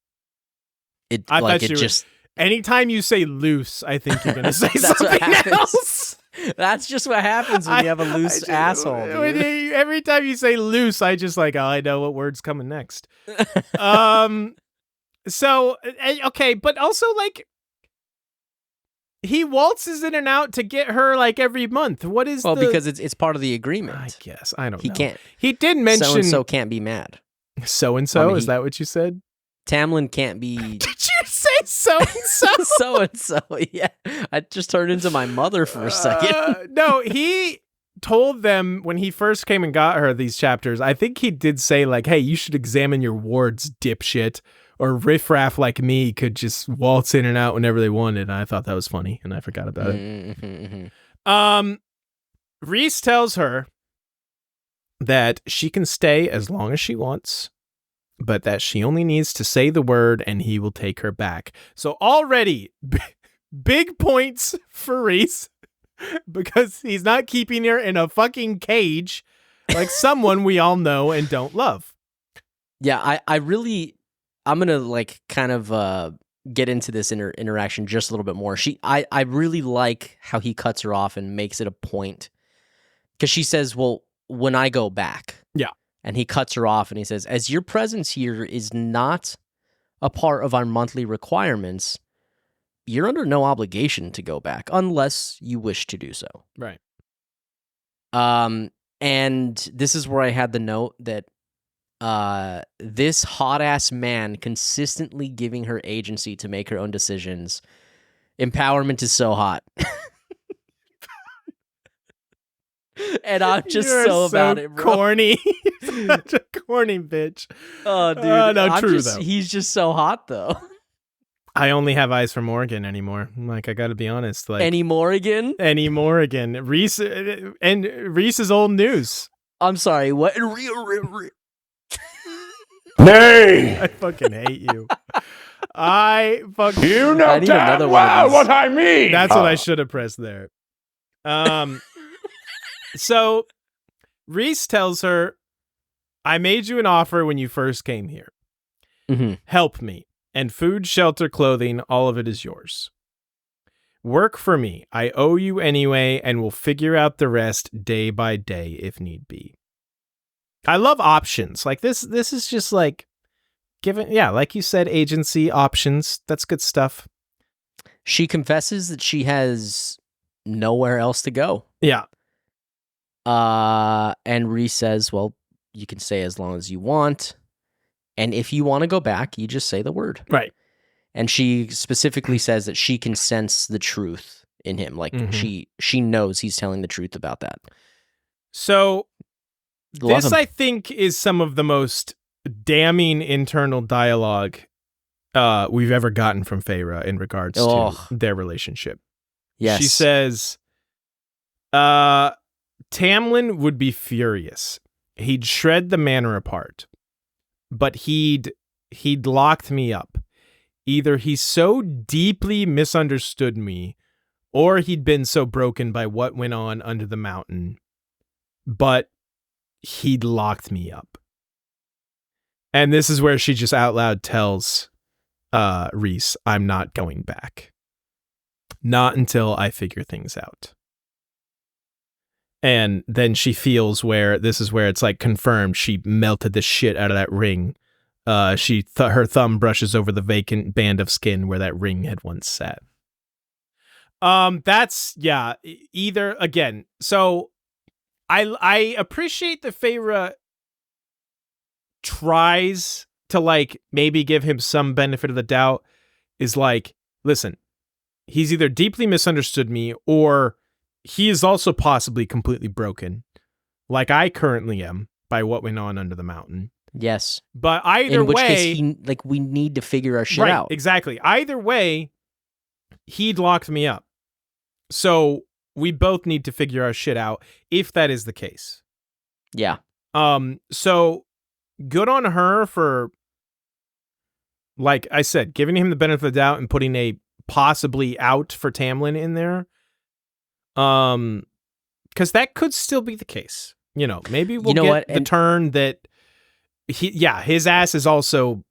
Anytime you say loose, I think you're going to say something else. That's just what happens when you have a loose asshole. Every time you say loose, I just I know what word's coming next. So, okay, but also he waltzes in and out to get her every month. What is because it's part of the agreement. I guess. I don't know. He can't. He did mention so-and-so can't be mad. So-and-so? Is that what you said? Tamlin can't be... Did you say so-and-so? So-and-so, yeah. I just turned into my mother for a second. No, he told them when he first came and got her these chapters, I think he did say hey, you should examine your wards, dipshit. riffraff like me could just waltz in and out whenever they wanted. And I thought that was funny, and I forgot about it. Rhys tells her that she can stay as long as she wants, but that she only needs to say the word and he will take her back. So already big points for Rhys because he's not keeping her in a fucking cage like someone we all know and don't love. Yeah, I'm going to like kind of get into this interaction just a little bit more. I really like how he cuts her off and makes it a point. Because she says, well, when I go back. Yeah. And he cuts her off and he says, as your presence here is not a part of our monthly requirements, you're under no obligation to go back unless you wish to do so. Right. And this is where I had the note that this hot-ass man consistently giving her agency to make her own decisions. Empowerment is so hot. And I'm just so about it, bro. Corny. Such a corny bitch. Oh, dude. No, true, though. He's just so hot, though. I only have eyes for Morrigan anymore. Like, I gotta be honest. Like, Any Morrigan? Any Morrigan. Rhys, and Rhys is old news. I'm sorry, what? Nay! I fucking hate you. I fucking... You know I need damn another one of well these. what I mean! That's what I should have pressed there. So, Rhys tells her, I made you an offer when you first came here. Mm-hmm. Help me. And food, shelter, clothing, all of it is yours. Work for me. I owe you anyway, and we'll figure out the rest day by day if need be. I love options. Like this is just like given, yeah, like you said, agency, options. That's good stuff. She confesses that she has nowhere else to go. Yeah. And Rhys says, well, you can stay as long as you want. And if you want to go back, you just say the word. Right. And she specifically says that she can sense the truth in him. Like she knows he's telling the truth about that. So Love this, him. I think, is some of the most damning internal dialogue we've ever gotten from Feyre in regards to their relationship. Yes. She says, Tamlin would be furious. He'd shred the manor apart. But he'd locked me up. Either he so deeply misunderstood me, or he'd been so broken by what went on under the mountain. But he'd locked me up. And this is where she just out loud tells Rhys, I'm not going back. Not until I figure things out. And then she feels this is where it's like confirmed she melted the shit out of that ring. Her thumb brushes over the vacant band of skin where that ring had once sat. That's, yeah, either, again, so I appreciate that Feyre tries to like maybe give him some benefit of the doubt, is like, listen, he's either deeply misunderstood me or he is also possibly completely broken, like I currently am, by what went on under the mountain. Yes. But either in which way, case we need to figure our shit right, out. Exactly. Either way, he'd locked me up. So we both need to figure our shit out if that is the case. Yeah. So good on her for, like I said, giving him the benefit of the doubt and putting a possibly out for Tamlin in there. Because that could still be the case. You know, maybe we'll get the turn that his ass is also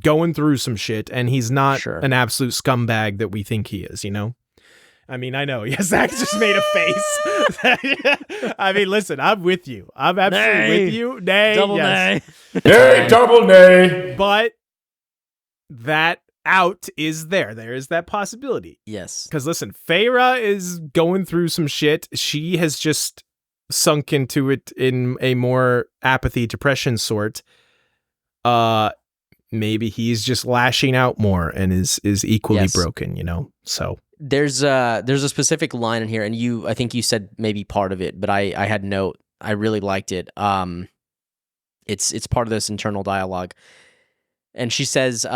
going through some shit and he's not an absolute scumbag that we think he is, you know? I mean, I know. Yeah, Zach just made a face. I mean, listen, I'm with you. I'm absolutely with you. Nay. Double yes. nay. Nay, double nay. But that out is there. There is that possibility. Yes. Because listen, Feyre is going through some shit. She has just sunk into it in a more apathy, depression sort. Maybe he's just lashing out more and is equally broken, you know? So there's a specific line in here, and I think you said maybe part of it, but I had note. I really liked it. It's part of this internal dialogue. And she says,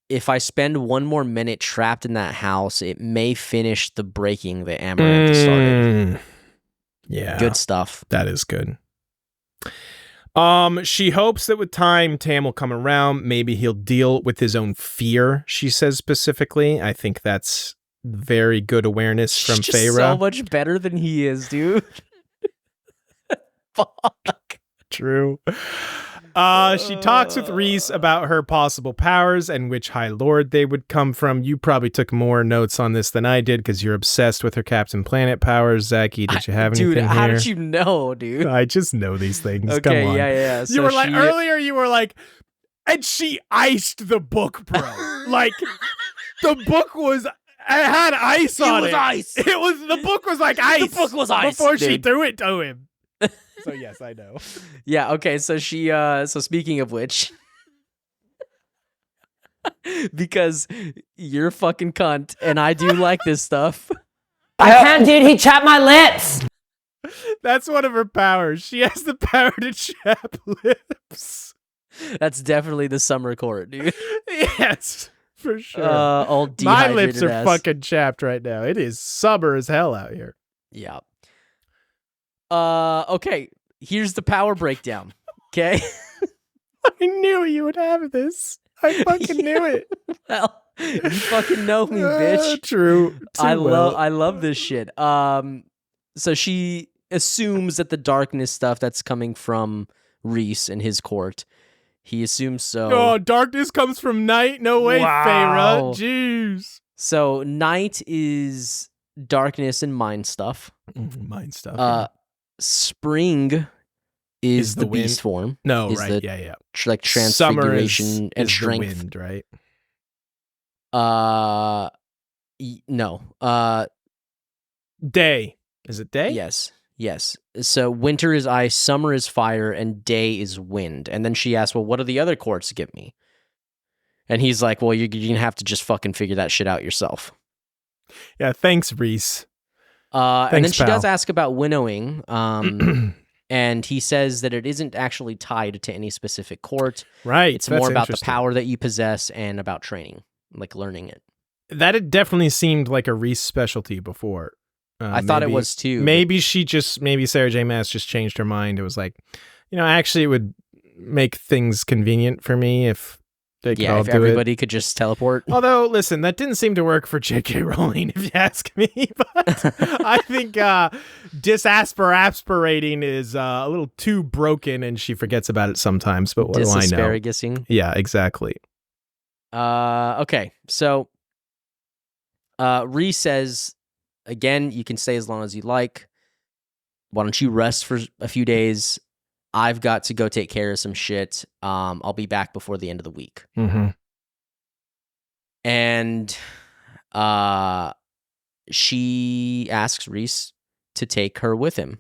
if I spend one more minute trapped in that house, it may finish the breaking that Amaranth started. Yeah. Good stuff. That is good. She hopes that with time, Tam will come around. Maybe he'll deal with his own fear, she says specifically. I think that's very good awareness from She's just Feyre. so much better than he is, dude. Fuck. True. She talks with Rhys about her possible powers and which High Lord they would come from. You probably took more notes on this than I did because you're obsessed with her Captain Planet powers. Zachy, did you have anything dude, here? how did you know, dude? I just know these things. Okay, Come on. yeah. You So were like, earlier you were like, and she iced the book, bro. Like, the book was... It had ice on it. It was ice. The book was like ice. The book was ice, before she dude. threw it to him. So yes, I know. Yeah, okay, so so speaking of which, because you're a fucking cunt, and I do like this stuff. I can't, dude. He chapped my lips. That's one of her powers. She has the power to chap lips. That's definitely the summer court, dude. Yes, for sure. All My dehydrated lips are ass. fucking chapped right now. It is summer as hell out here. Yeah. Okay, here's the power breakdown, okay? I knew you would have this. I fucking knew it. Well, you fucking know me, bitch. True. I love this shit. So she assumes that the darkness stuff that's coming from Rhys and his court. He assumes so. Oh, darkness comes from night? No way, Wow. Feyre. Jeez. So night is darkness and mind stuff. Mind stuff. Spring is the the wind? beast form. No, is right. the- Yeah. Like transfiguration Summer and is strength. the wind, right? No. Day. Is it day? Yes. So winter is ice, summer is fire, and day is wind. And then she asks, well, what do the other courts give me? And he's like, well, you're going to have to just fucking figure that shit out yourself. Yeah, thanks, Rhys. And then she pal. does ask about winnowing. And he says that it isn't actually tied to any specific court. Right. It's that's more about the interesting. power that you possess and about training, like learning it. That had definitely seemed like a Rhys specialty before. I thought it was too. Maybe Sarah J. Maas just changed her mind. It was like, actually it would make things convenient for me if they could all if do everybody could just teleport. Although, listen, that didn't seem to work for J.K. Rowling, if you ask me. But I think disaspirating is a little too broken, and she forgets about it sometimes. But what do I know? Disasparagusing. Yeah, exactly. Okay, so Rhys says, again, you can stay as long as you like. Why don't you rest for a few days? I've got to go take care of some shit. I'll be back before the end of the week. Mm-hmm. And she asks Rhys to take her with him.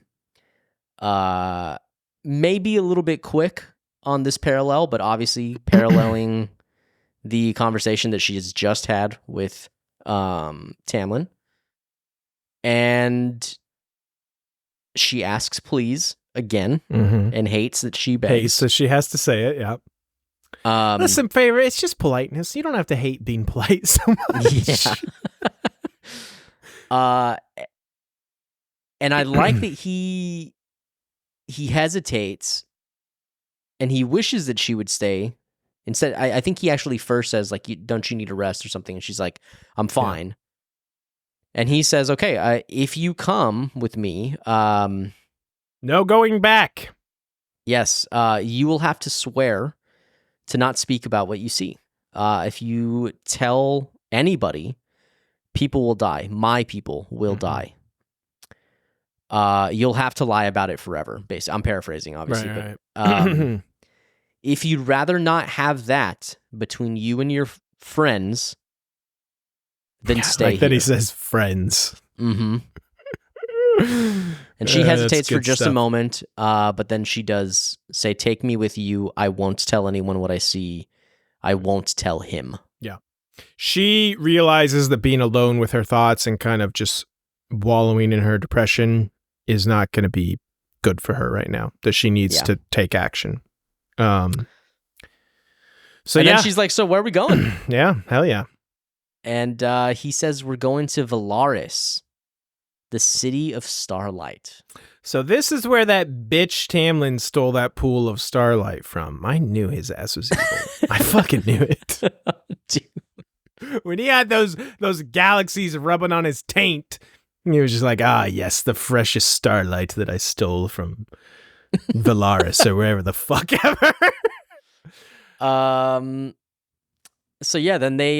Maybe a little bit quick on this parallel, but obviously paralleling the conversation that she has just had with Tamlin. And she asks please again and hates that she begs. Hey, so she has to say it, yeah. Listen, Feyre, it's just politeness. You don't have to hate being polite so much. Yeah. And I like that he hesitates and he wishes that she would stay. Instead, I think he actually first says, like, don't you need a rest or something? And she's like, I'm fine. Yeah. And he says, okay, if you come with me... no going back. Yes, you will have to swear to not speak about what you see. If you tell anybody, people will die. My people will die. You'll have to lie about it forever. Basically, I'm paraphrasing, obviously. Right. But if you'd rather not have that between you and your friends, then stay like here. That he says friends. Mm-hmm. And she hesitates for just stuff. a moment, but then she does say, take me with you. I won't tell anyone what I see. I won't tell him. Yeah. She realizes that being alone with her thoughts and kind of just wallowing in her depression is not going to be good for her right now, that she needs to take action. So and yeah, then she's like, so where are we going? yeah, hell yeah. And he says we're going to Velaris, the city of starlight. So this is where that bitch Tamlin stole that pool of starlight from. I knew his ass was evil. I fucking knew it. Dude. When he had those galaxies rubbing on his taint, he was just like, ah, yes, the freshest starlight that I stole from Velaris or wherever the fuck ever. So yeah, then they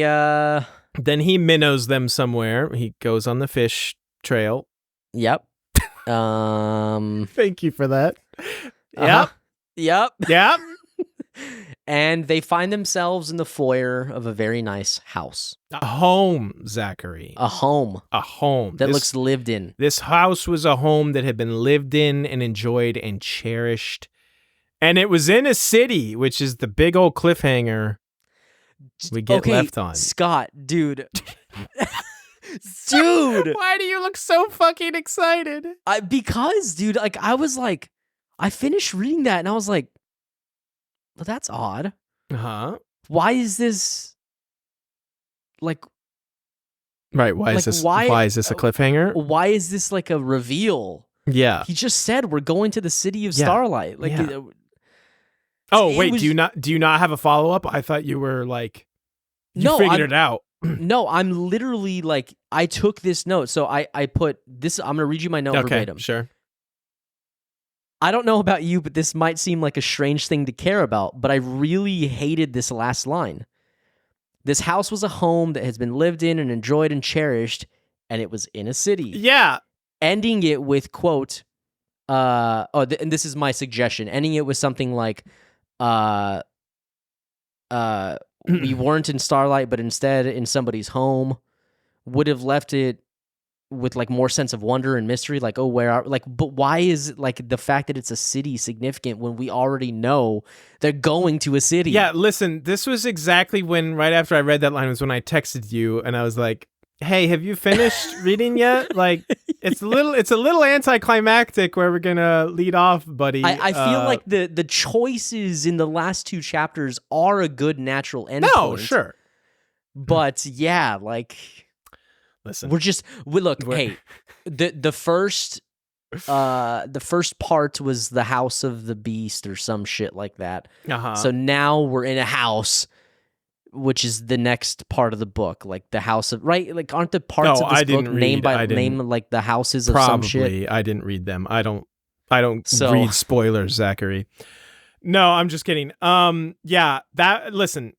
Then he minnows them somewhere. He goes on the fish trail. Yep. Thank you for that. Uh-huh. Yep. Yep. And they find themselves in the foyer of a very nice house. A home, Zachary. A home. A home. That looks lived in. This house was a home that had been lived in and enjoyed and cherished. And it was in a city, which is the big old cliffhanger we get left on. Scott, dude. Dude. Why do you look so fucking excited? Because, dude, like, I finished reading that and I was like, well, that's odd. Uh-huh. Why is this, like... Right, why is this a cliffhanger? Why is this like a reveal? Yeah. He just said we're going to the city of starlight. Like, yeah. Do you not have a follow-up? I thought you were like, figured it out. No, I'm literally like, I took this note. So I put this, I'm going to read you my note verbatim. Sure. I don't know about you, but this might seem like a strange thing to care about, but I really hated this last line. This house was a home that has been lived in and enjoyed and cherished, and it was in a city. Yeah. Ending it with, quote, and this is my suggestion, ending it with something like, we weren't in starlight, but instead in somebody's home, would have left it with like more sense of wonder and mystery. Like, oh, where are, like, but why is it like the fact that it's a city significant when we already know they're going to a city? Yeah, listen, this was exactly when, right after I read that line was when I texted you and I was like, hey, have you finished reading yet? Like, it's a little anticlimactic where we're gonna lead off, buddy. I feel like the choices in the last two chapters are a good natural endpoint. No, sure. But yeah, like, listen, hey, the first part was the house of the beast or some shit like that. Uh-huh. So now we're in a house, which is the next part of the book, like the house of, right? Like, aren't the parts of this book named like the houses of some shit? Probably. I didn't read them. I don't read spoilers, Zachary. No, I'm just kidding. Yeah, listen,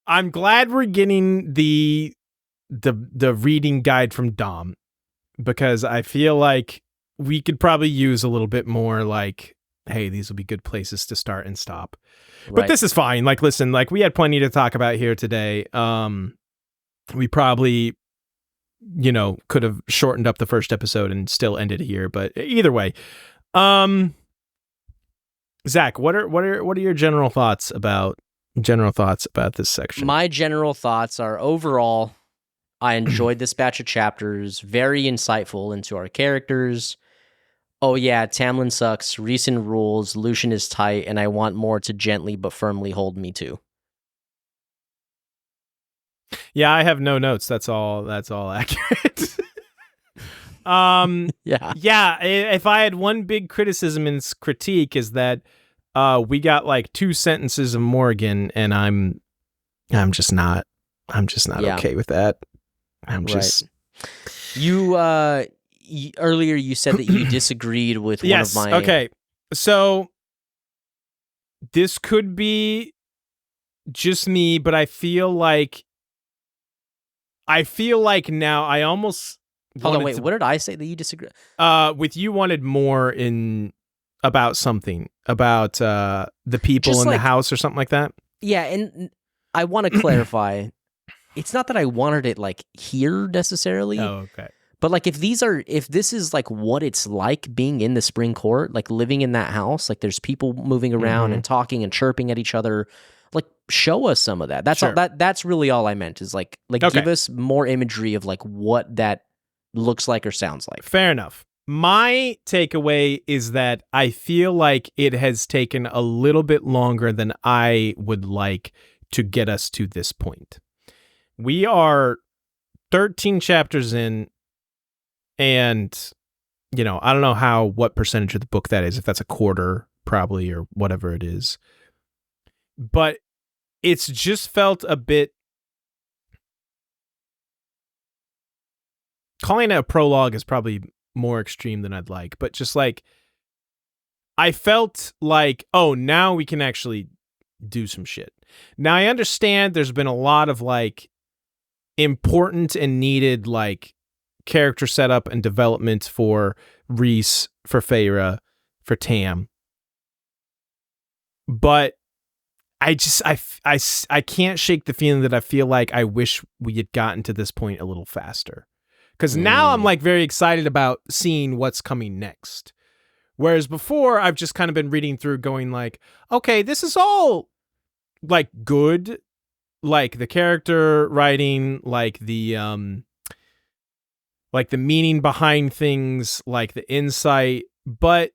I'm glad we're getting the reading guide from Dom, because I feel like we could probably use a little bit more like, hey, these will be good places to start and stop. But this is fine. Like, listen, like, we had plenty to talk about here today. We probably, could have shortened up the first episode and still ended here. But either way, Zach, what are your general thoughts about this section? My general thoughts are, overall, I enjoyed this batch of chapters. Very insightful into our characters. Oh yeah, Tamlin sucks, Rhysand rules, Lucian is tight, and I want more to gently but firmly hold me to. Yeah, I have no notes. That's all accurate. Yeah, if I had one big criticism and critique is that we got like 2 sentences of Morrigan, and I'm just not okay with that. I'm just earlier you said that you disagreed with one of my... Okay. So this could be just me, but I feel like now I almost... Hold on, wait, what did I say that you disagree? With you wanted more about something, about the people just in the house or something like that? Yeah, and I want to clarify. It's not that I wanted it like here necessarily. Oh, okay. But like, if this is like what it's like being in the Spring Court, like living in that house, like there's people moving around and talking and chirping at each other, like show us some of that. That's all. That's really all I meant, is like give us more imagery of like what that looks like or sounds like. Fair enough. My takeaway is that I feel like it has taken a little bit longer than I would like to get us to this point. We are 13 chapters in, and, you know, I don't know what percentage of the book that is, if that's a quarter, probably, or whatever it is. But it's just felt a bit... Calling it a prologue is probably more extreme than I'd like, but just like, I felt like, oh, now we can actually do some shit. Now I understand there's been a lot of like important and needed like character setup and development for Rhys, for Feyre, for Tam, but I can't shake the feeling that I feel like I wish we had gotten to this point a little faster. Because now I'm like very excited about seeing what's coming next. Whereas before, I've just kind of been reading through going like, okay, this is all like good. Like the character writing, like the meaning behind things, like the insight. But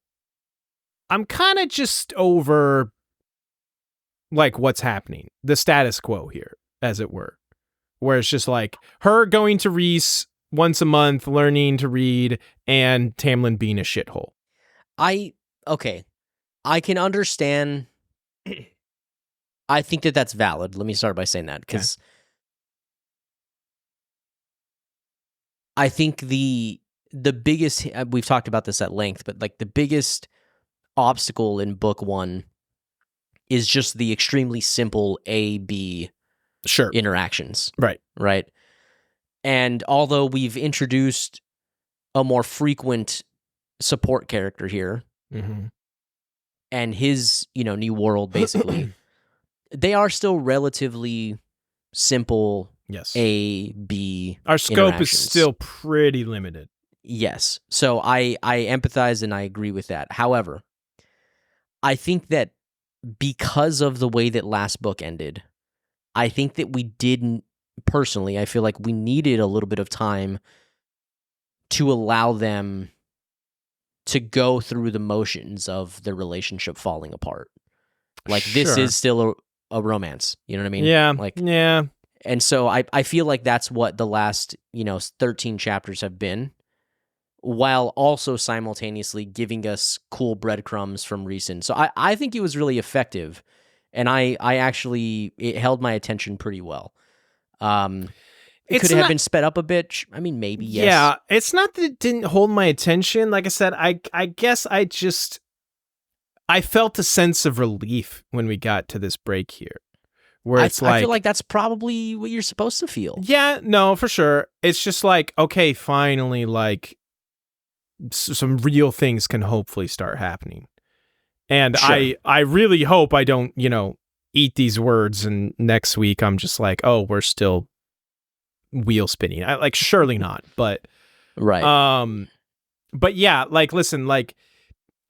I'm kind of just over like what's happening. The status quo here, as it were. Where it's just like her going to Rhys once a month, learning to read, and Tamlin being a shithole. I can understand. I think that that's valid. Let me start by saying that, because I think the biggest, we've talked about this at length, but like the biggest obstacle in book one is just the extremely simple A-B interactions. Right. And although we've introduced a more frequent support character here, and his, new world, basically, they are still relatively simple A, B Our scope is still pretty limited. Yes. So I empathize and I agree with that. However, I think that because of the way that last book ended, I think that we didn't, personally, I feel like we needed a little bit of time to allow them to go through the motions of the relationship falling apart. Like, this is still a romance. You know what I mean? Yeah. Like, yeah. And so I feel like that's what the last, 13 chapters have been, while also simultaneously giving us cool breadcrumbs from Rhysand. So I think it was really effective, and I actually, it held my attention pretty well. It could have been sped up a bit. I mean, maybe, yes. Yeah, it's not that it didn't hold my attention. Like I said, I guess I felt a sense of relief when we got to this break here. Where I feel like that's probably what you're supposed to feel. Yeah, no, for sure. It's just like, okay, finally, like, some real things can hopefully start happening. And I really hope I don't, eat these words and next week I'm just like, oh, we're still wheel spinning. Surely not, but right. But yeah, like, listen, like,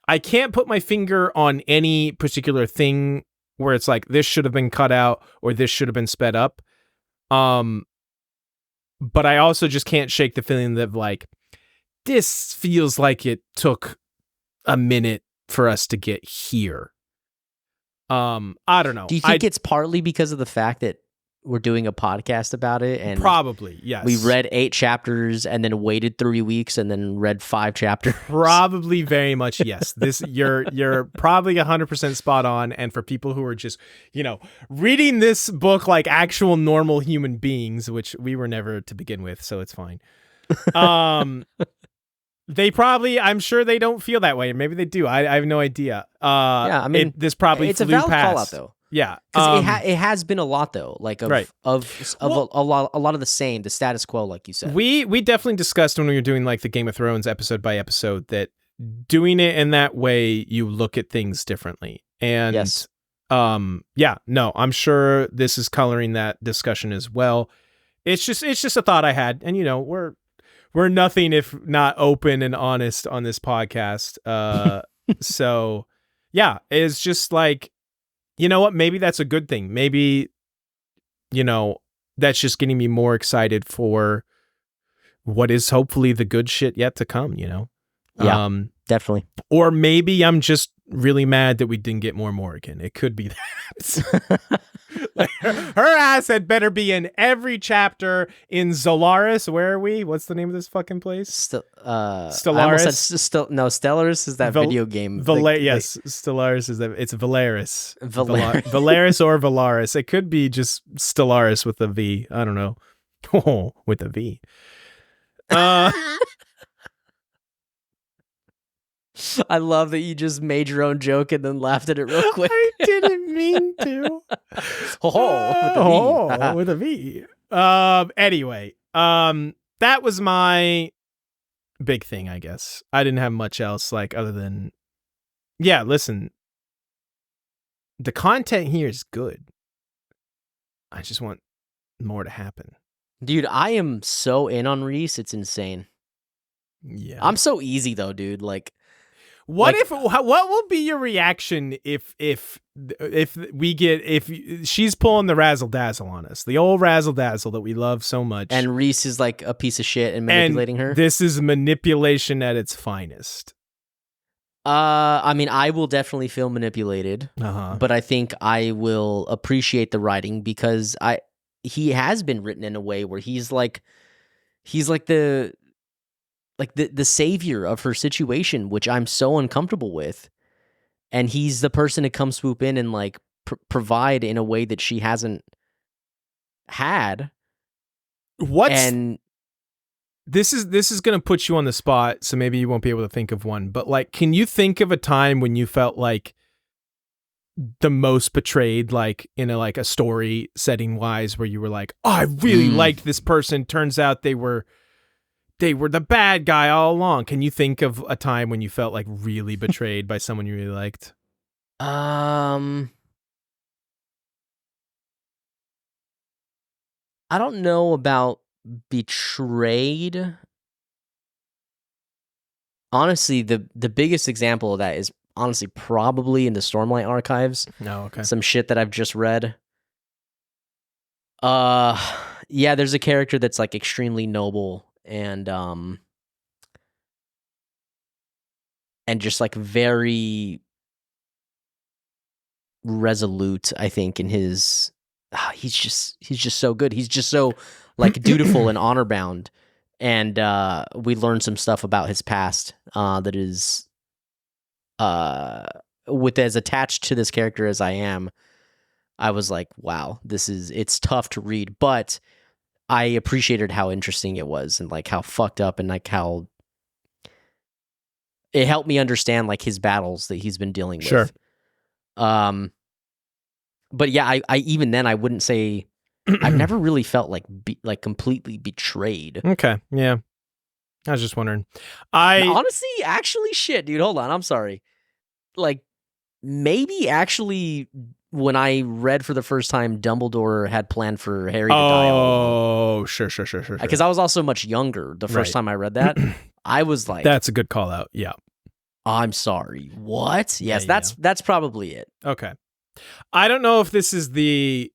I can't put my finger on any particular thing where it's like, this should have been cut out or this should have been sped up. But I also just can't shake the feeling that, like, this feels like it took a minute for us to get here. I don't know. Do you think it's partly because of the fact that we're doing a podcast about it? And probably, yes. We read 8 chapters and then waited 3 weeks and then read 5 chapters. Probably, very much, yes. This you're probably 100% spot on. And for people who are just, reading this book like actual normal human beings, which we were never to begin with, so it's fine. They probably, I'm sure they don't feel that way. Maybe they do. I have no idea. Yeah, I mean, this probably it's flew a valid past. call out, though. Yeah, because it has been a lot, though, like a lot of the same, the status quo, like you said. We definitely discussed when we were doing like the Game of Thrones episode by episode that doing it in that way, you look at things differently. And yes. I'm sure this is coloring that discussion as well. It's just a thought I had, and we're nothing if not open and honest on this podcast. So yeah, it's just like, you know what? Maybe that's a good thing. Maybe, that's just getting me more excited for what is hopefully the good shit yet to come, Yeah. Definitely. Or maybe I'm just really mad that we didn't get more Morrigan. It could be that. Like, her ass had better be in every chapter in Zolaris. Where are we? What's the name of this fucking place? Stellaris. I almost said no, Stellaris is that video game. Yes, Stellaris is that. It's Velaris. Velaris. Velaris or Velaris. It could be just Stellaris with a V. I don't know. Oh, with a V. I love that you just made your own joke and then laughed at it real quick. I didn't mean to. With a V. Anyway, that was my big thing, I guess. I didn't have much else, like, other than, yeah, listen, the content here is good. I just want more to happen. Dude, I am so in on Rhys. It's insane. Yeah. I'm so easy though, dude. Like, what will be your reaction if she's pulling the razzle dazzle on us, the old razzle dazzle that we love so much, and Rhys is like a piece of shit and manipulating her? This is manipulation at its finest. I mean, I will definitely feel manipulated, but I think I will appreciate the writing because he has been written in a way where he's like the savior of her situation, which I'm so uncomfortable with. And he's the person to come swoop in and like provide in a way that she hasn't had. This is going to put you on the spot, so maybe you won't be able to think of one, but like, can you think of a time when you felt like the most betrayed, like in a story setting wise, where you were like, oh, I really liked this person. Turns out they were the bad guy all along. Can you think of a time when you felt like really betrayed by someone you really liked? I don't know about betrayed. Honestly, the biggest example of that is honestly probably in the Stormlight archives. No, okay. Some shit that I've just read. Yeah, there's a character that's like extremely noble and just like very resolute, I think, in his he's just so good. He's just so like dutiful and honor bound. And we learned some stuff about his past that is with as attached to this character as I am. I was like, wow, it's tough to read, but I appreciated how interesting it was and like how fucked up and like how it helped me understand like his battles that he's been dealing with. Sure. But yeah, I even then I wouldn't say I've never really felt like completely betrayed. Okay. Yeah. I was just wondering. Honestly, actually, shit, dude. Hold on. I'm sorry. Like, maybe actually, when I read for the first time, Dumbledore had planned for Harry to die. Oh, sure. Because I was also much younger the first time I read that. I was like, that's a good call out. Yeah. I'm sorry. What? Yes, that's probably it. Okay. I don't know if this is the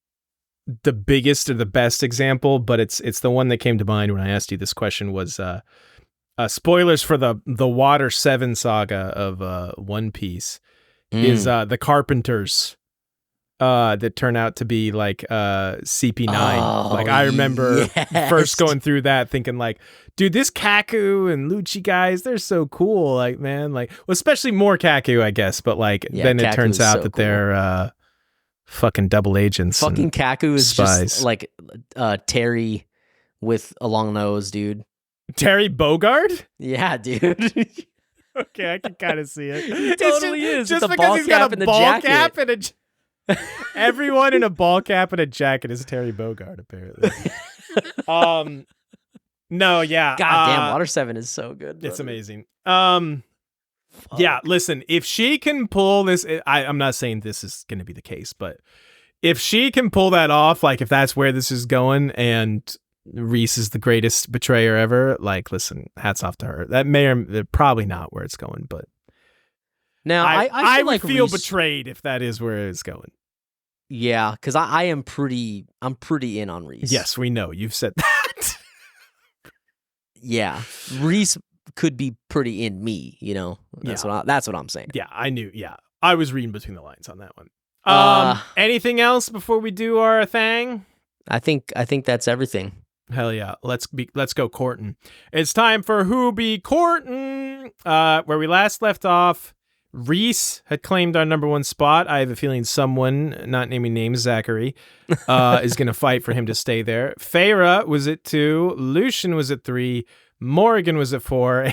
biggest or the best example, but it's the one that came to mind when I asked you this question. Was spoilers for the Water 7 saga of One Piece is the Carpenters that turn out to be like CP9. I remember first going through that thinking like, dude, this Kaku and Lucci guys, they're so cool. Like, man, like, well, especially more Kaku, I guess, but like then it turns out that they're fucking double agents. Fucking Kaku is spies. Just like Terry with a long nose, dude. Terry Bogard? Yeah, dude. Okay, I can kind of see it. He totally is. Just with the because ball he's got a and the ball jacket. cap and everyone in a ball cap and a jacket is Terry Bogard, apparently. No, yeah. God damn, Water 7 is so good. It's amazing. Yeah, listen, if she can pull this, I'm not saying this is going to be the case, but if she can pull that off, like if that's where this is going and Rhys is the greatest betrayer ever, like, listen, hats off to her. That may or probably not where it's going, but now I would feel Rhys, betrayed if that is where it's going. Yeah, because I'm pretty in on Rhys. Yes, we know. You've said that. Yeah, Rhys could be pretty in me, you know. That's what I'm saying. Yeah, I knew. Yeah, I was reading between the lines on that one. Anything else before we do our thing? I think that's everything. Hell yeah. Let's go courting. It's time for Who Be Courtin'. Where we last left off, Rhys had claimed our number one spot. I have a feeling someone, not naming names, Zachary, is going to fight for him to stay there. Feyre was at 2. Lucian was at 3. Morrigan was at 4.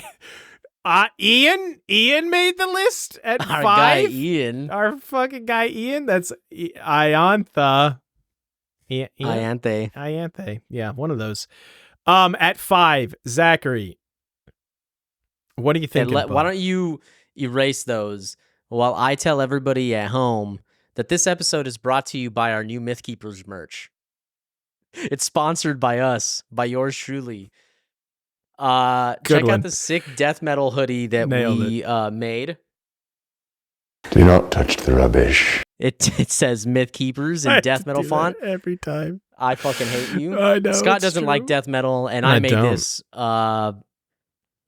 Ian made the list at 5. Our guy Ian. Our fucking guy Ian. That's Iantha. Ianthe. Yeah, one of those. At 5, Zachary. What do you think? Why don't you erase those while I tell everybody at home that this episode is brought to you by our new Mythkeepers merch. It's sponsored by us, by yours truly. Check out the sick death metal hoodie that we made. Do not touch the rubbish. It says Mythkeepers in death metal font. Every time. I fucking hate you. I know. Scott doesn't like death metal, and I made this. Well,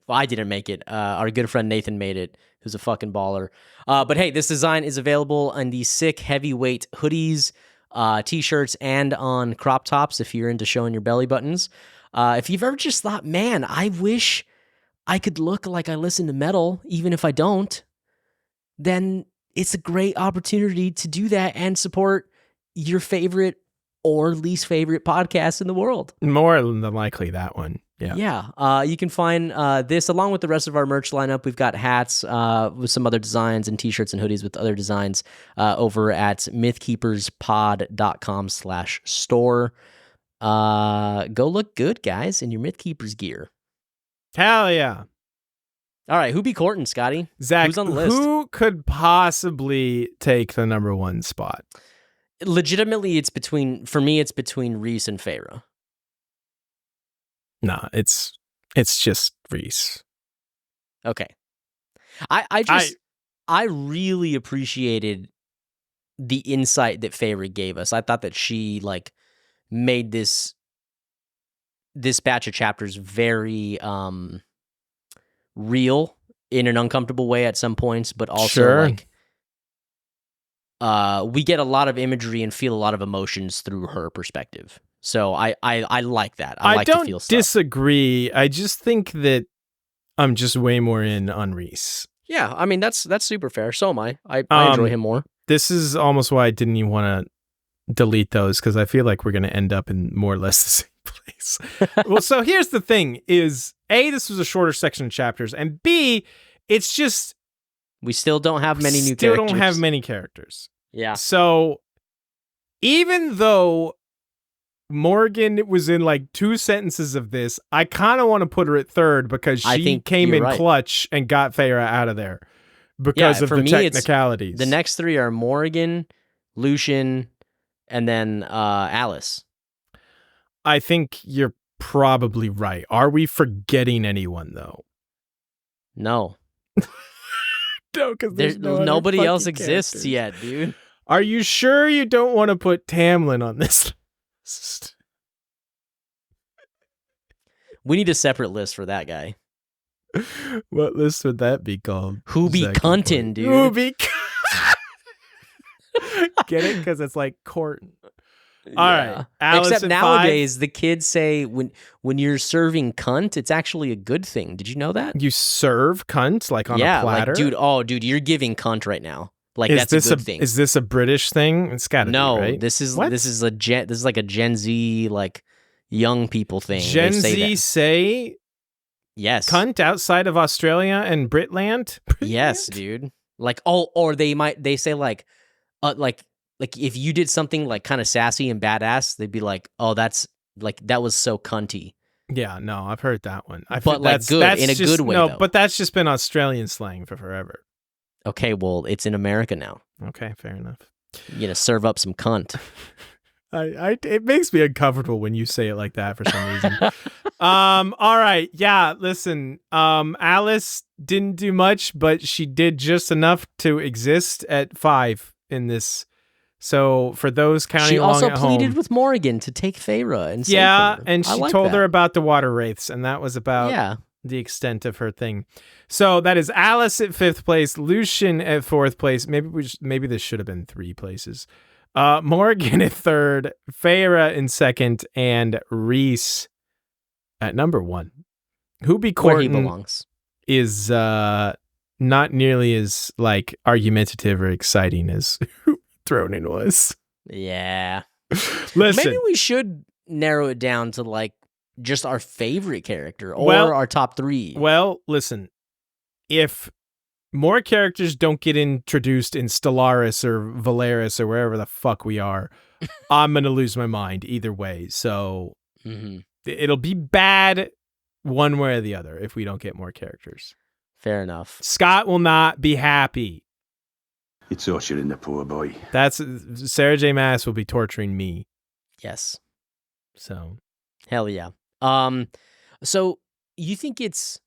I didn't make it. Our good friend Nathan made it, who's a fucking baller. But hey, this design is available on these sick heavyweight hoodies, t-shirts, and on crop tops if you're into showing your belly buttons. If you've ever just thought, man, I wish I could look like I listen to metal, even if I don't, then it's a great opportunity to do that and support your favorite or least favorite podcast in the world. More than likely that one. Yeah. Yeah. You can find this along with the rest of our merch lineup. We've got hats with some other designs and t-shirts and hoodies with other designs over at mythkeeperspod.com/store. Go look good, guys, in your Mythkeepers gear. Hell yeah. All right, who be courting, Scotty? Zach, who's on the list? Who could possibly take the number one spot? Legitimately, it's between Rhys and Feyre. Nah, it's just Rhys. Okay. I really appreciated the insight that Feyre gave us. I thought that she made this batch of chapters very real in an uncomfortable way at some points, but also we get a lot of imagery and feel a lot of emotions through her perspective. So I like that. I like to feel stuff. Disagree. I just think that I'm just way more in on Rhys. Yeah, I mean that's super fair. So am I. I enjoy him more. This is almost why I didn't even want to delete those, because I feel like we're going to end up in more or less the same place. Well, so here's the thing is, A, this was a shorter section of chapters, and B, it's just... We still don't have many new characters. Still don't have many characters. Yeah. So even though Morrigan was in 2 sentences of this, I kind of want to put her at 3rd because she came in clutch and got Feyre out of there because of the technicalities. The next 3 are Morrigan, Lucian, and then Alice. I think you're probably right. Are we forgetting anyone, though? No. No, because nobody else exists yet, dude. Are you sure you don't want to put Tamlin on this list? We need a separate list for that guy. What list would that be called? Who be cuntin', dude? Who be Get it? Because it's like courting. All right. Alice Except nowadays, the kids say when you're serving cunt, it's actually a good thing. Did you know that? You serve cunt on a platter? Dude, you're giving cunt right now. That's a good thing. Is this a British thing? It's got to be, right? This is like a Gen Z young people thing. Gen Z say yes. Cunt outside of Australia and Britland? Yes, dude. Or they say if you did something kind of sassy and badass, they'd be like, "Oh, that's that was so cunty." Yeah, no, I've heard that one. That's good in a good way. No, though. but that's just been Australian slang for forever. Okay, well, it's in America now. Okay, fair enough. You know, serve up some cunt. It makes me uncomfortable when you say it like that for some reason. All right, yeah. Listen, Alice didn't do much, but she did just enough to exist at 5 in this. So for those counting along at home, she also pleaded with Morrigan to take Feyre and save her. And she told her about the water wraiths, and that was about the extent of her thing. So that is Alice at 5th place, Lucian at 4th place. Maybe this should have been 3 places. Morrigan at 3rd, Feyre in 2nd, and Rhys at number 1. Who be Where he courting belongs. is not nearly as like argumentative or exciting as Thronin was. Yeah. Listen, Maybe we should narrow it down to like just our favorite character or Well- our top 3. well, listen. If more characters don't get introduced in Stellaris or Velaris or wherever the fuck we are, I'm gonna lose my mind either way. So Mhm. it'll be bad one way or the other if we don't get more characters. Fair enough. Scott will not be happy. It's torturing the poor boy. That's Sarah J. Maas will be torturing me. Yes. So Hell yeah. So you think it's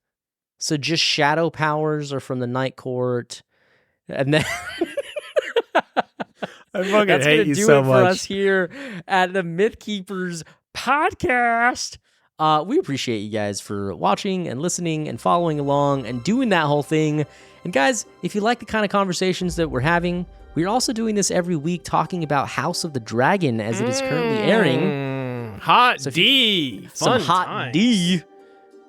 just shadow powers are from the Night Court, and then I fucking that's hate gonna you do so it for much. us here at the Mythkeepers podcast. We appreciate you guys for watching and listening and following along and doing that whole thing. And guys, if you like the kind of conversations that we're having, we're also doing this every week, talking about House of the Dragon as it is currently airing. Hot So if D. Some Fun hot times. D.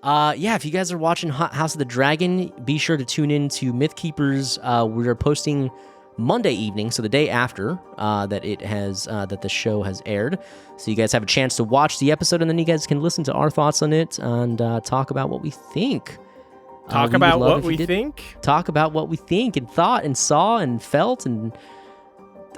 Yeah, if you guys are watching House of the Dragon, be sure to tune in to Mythkeepers. We are posting Monday evening, so the day after that the show has aired. So you guys have a chance to watch the episode, and then you guys can listen to our thoughts on it and talk about what we think. Talk We would about love what if you we did think. Talk about what we think and thought and saw and felt and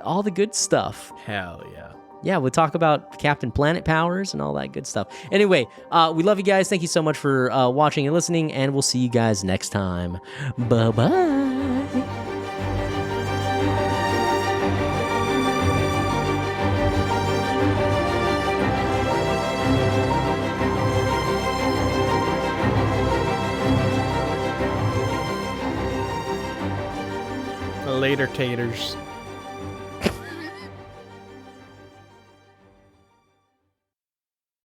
all the good stuff. Hell yeah. Yeah, we'll talk about Captain Planet powers and all that good stuff. Anyway, we love you guys. Thank you so much for watching and listening, and we'll see you guys next time. Bye-bye. Later, taters.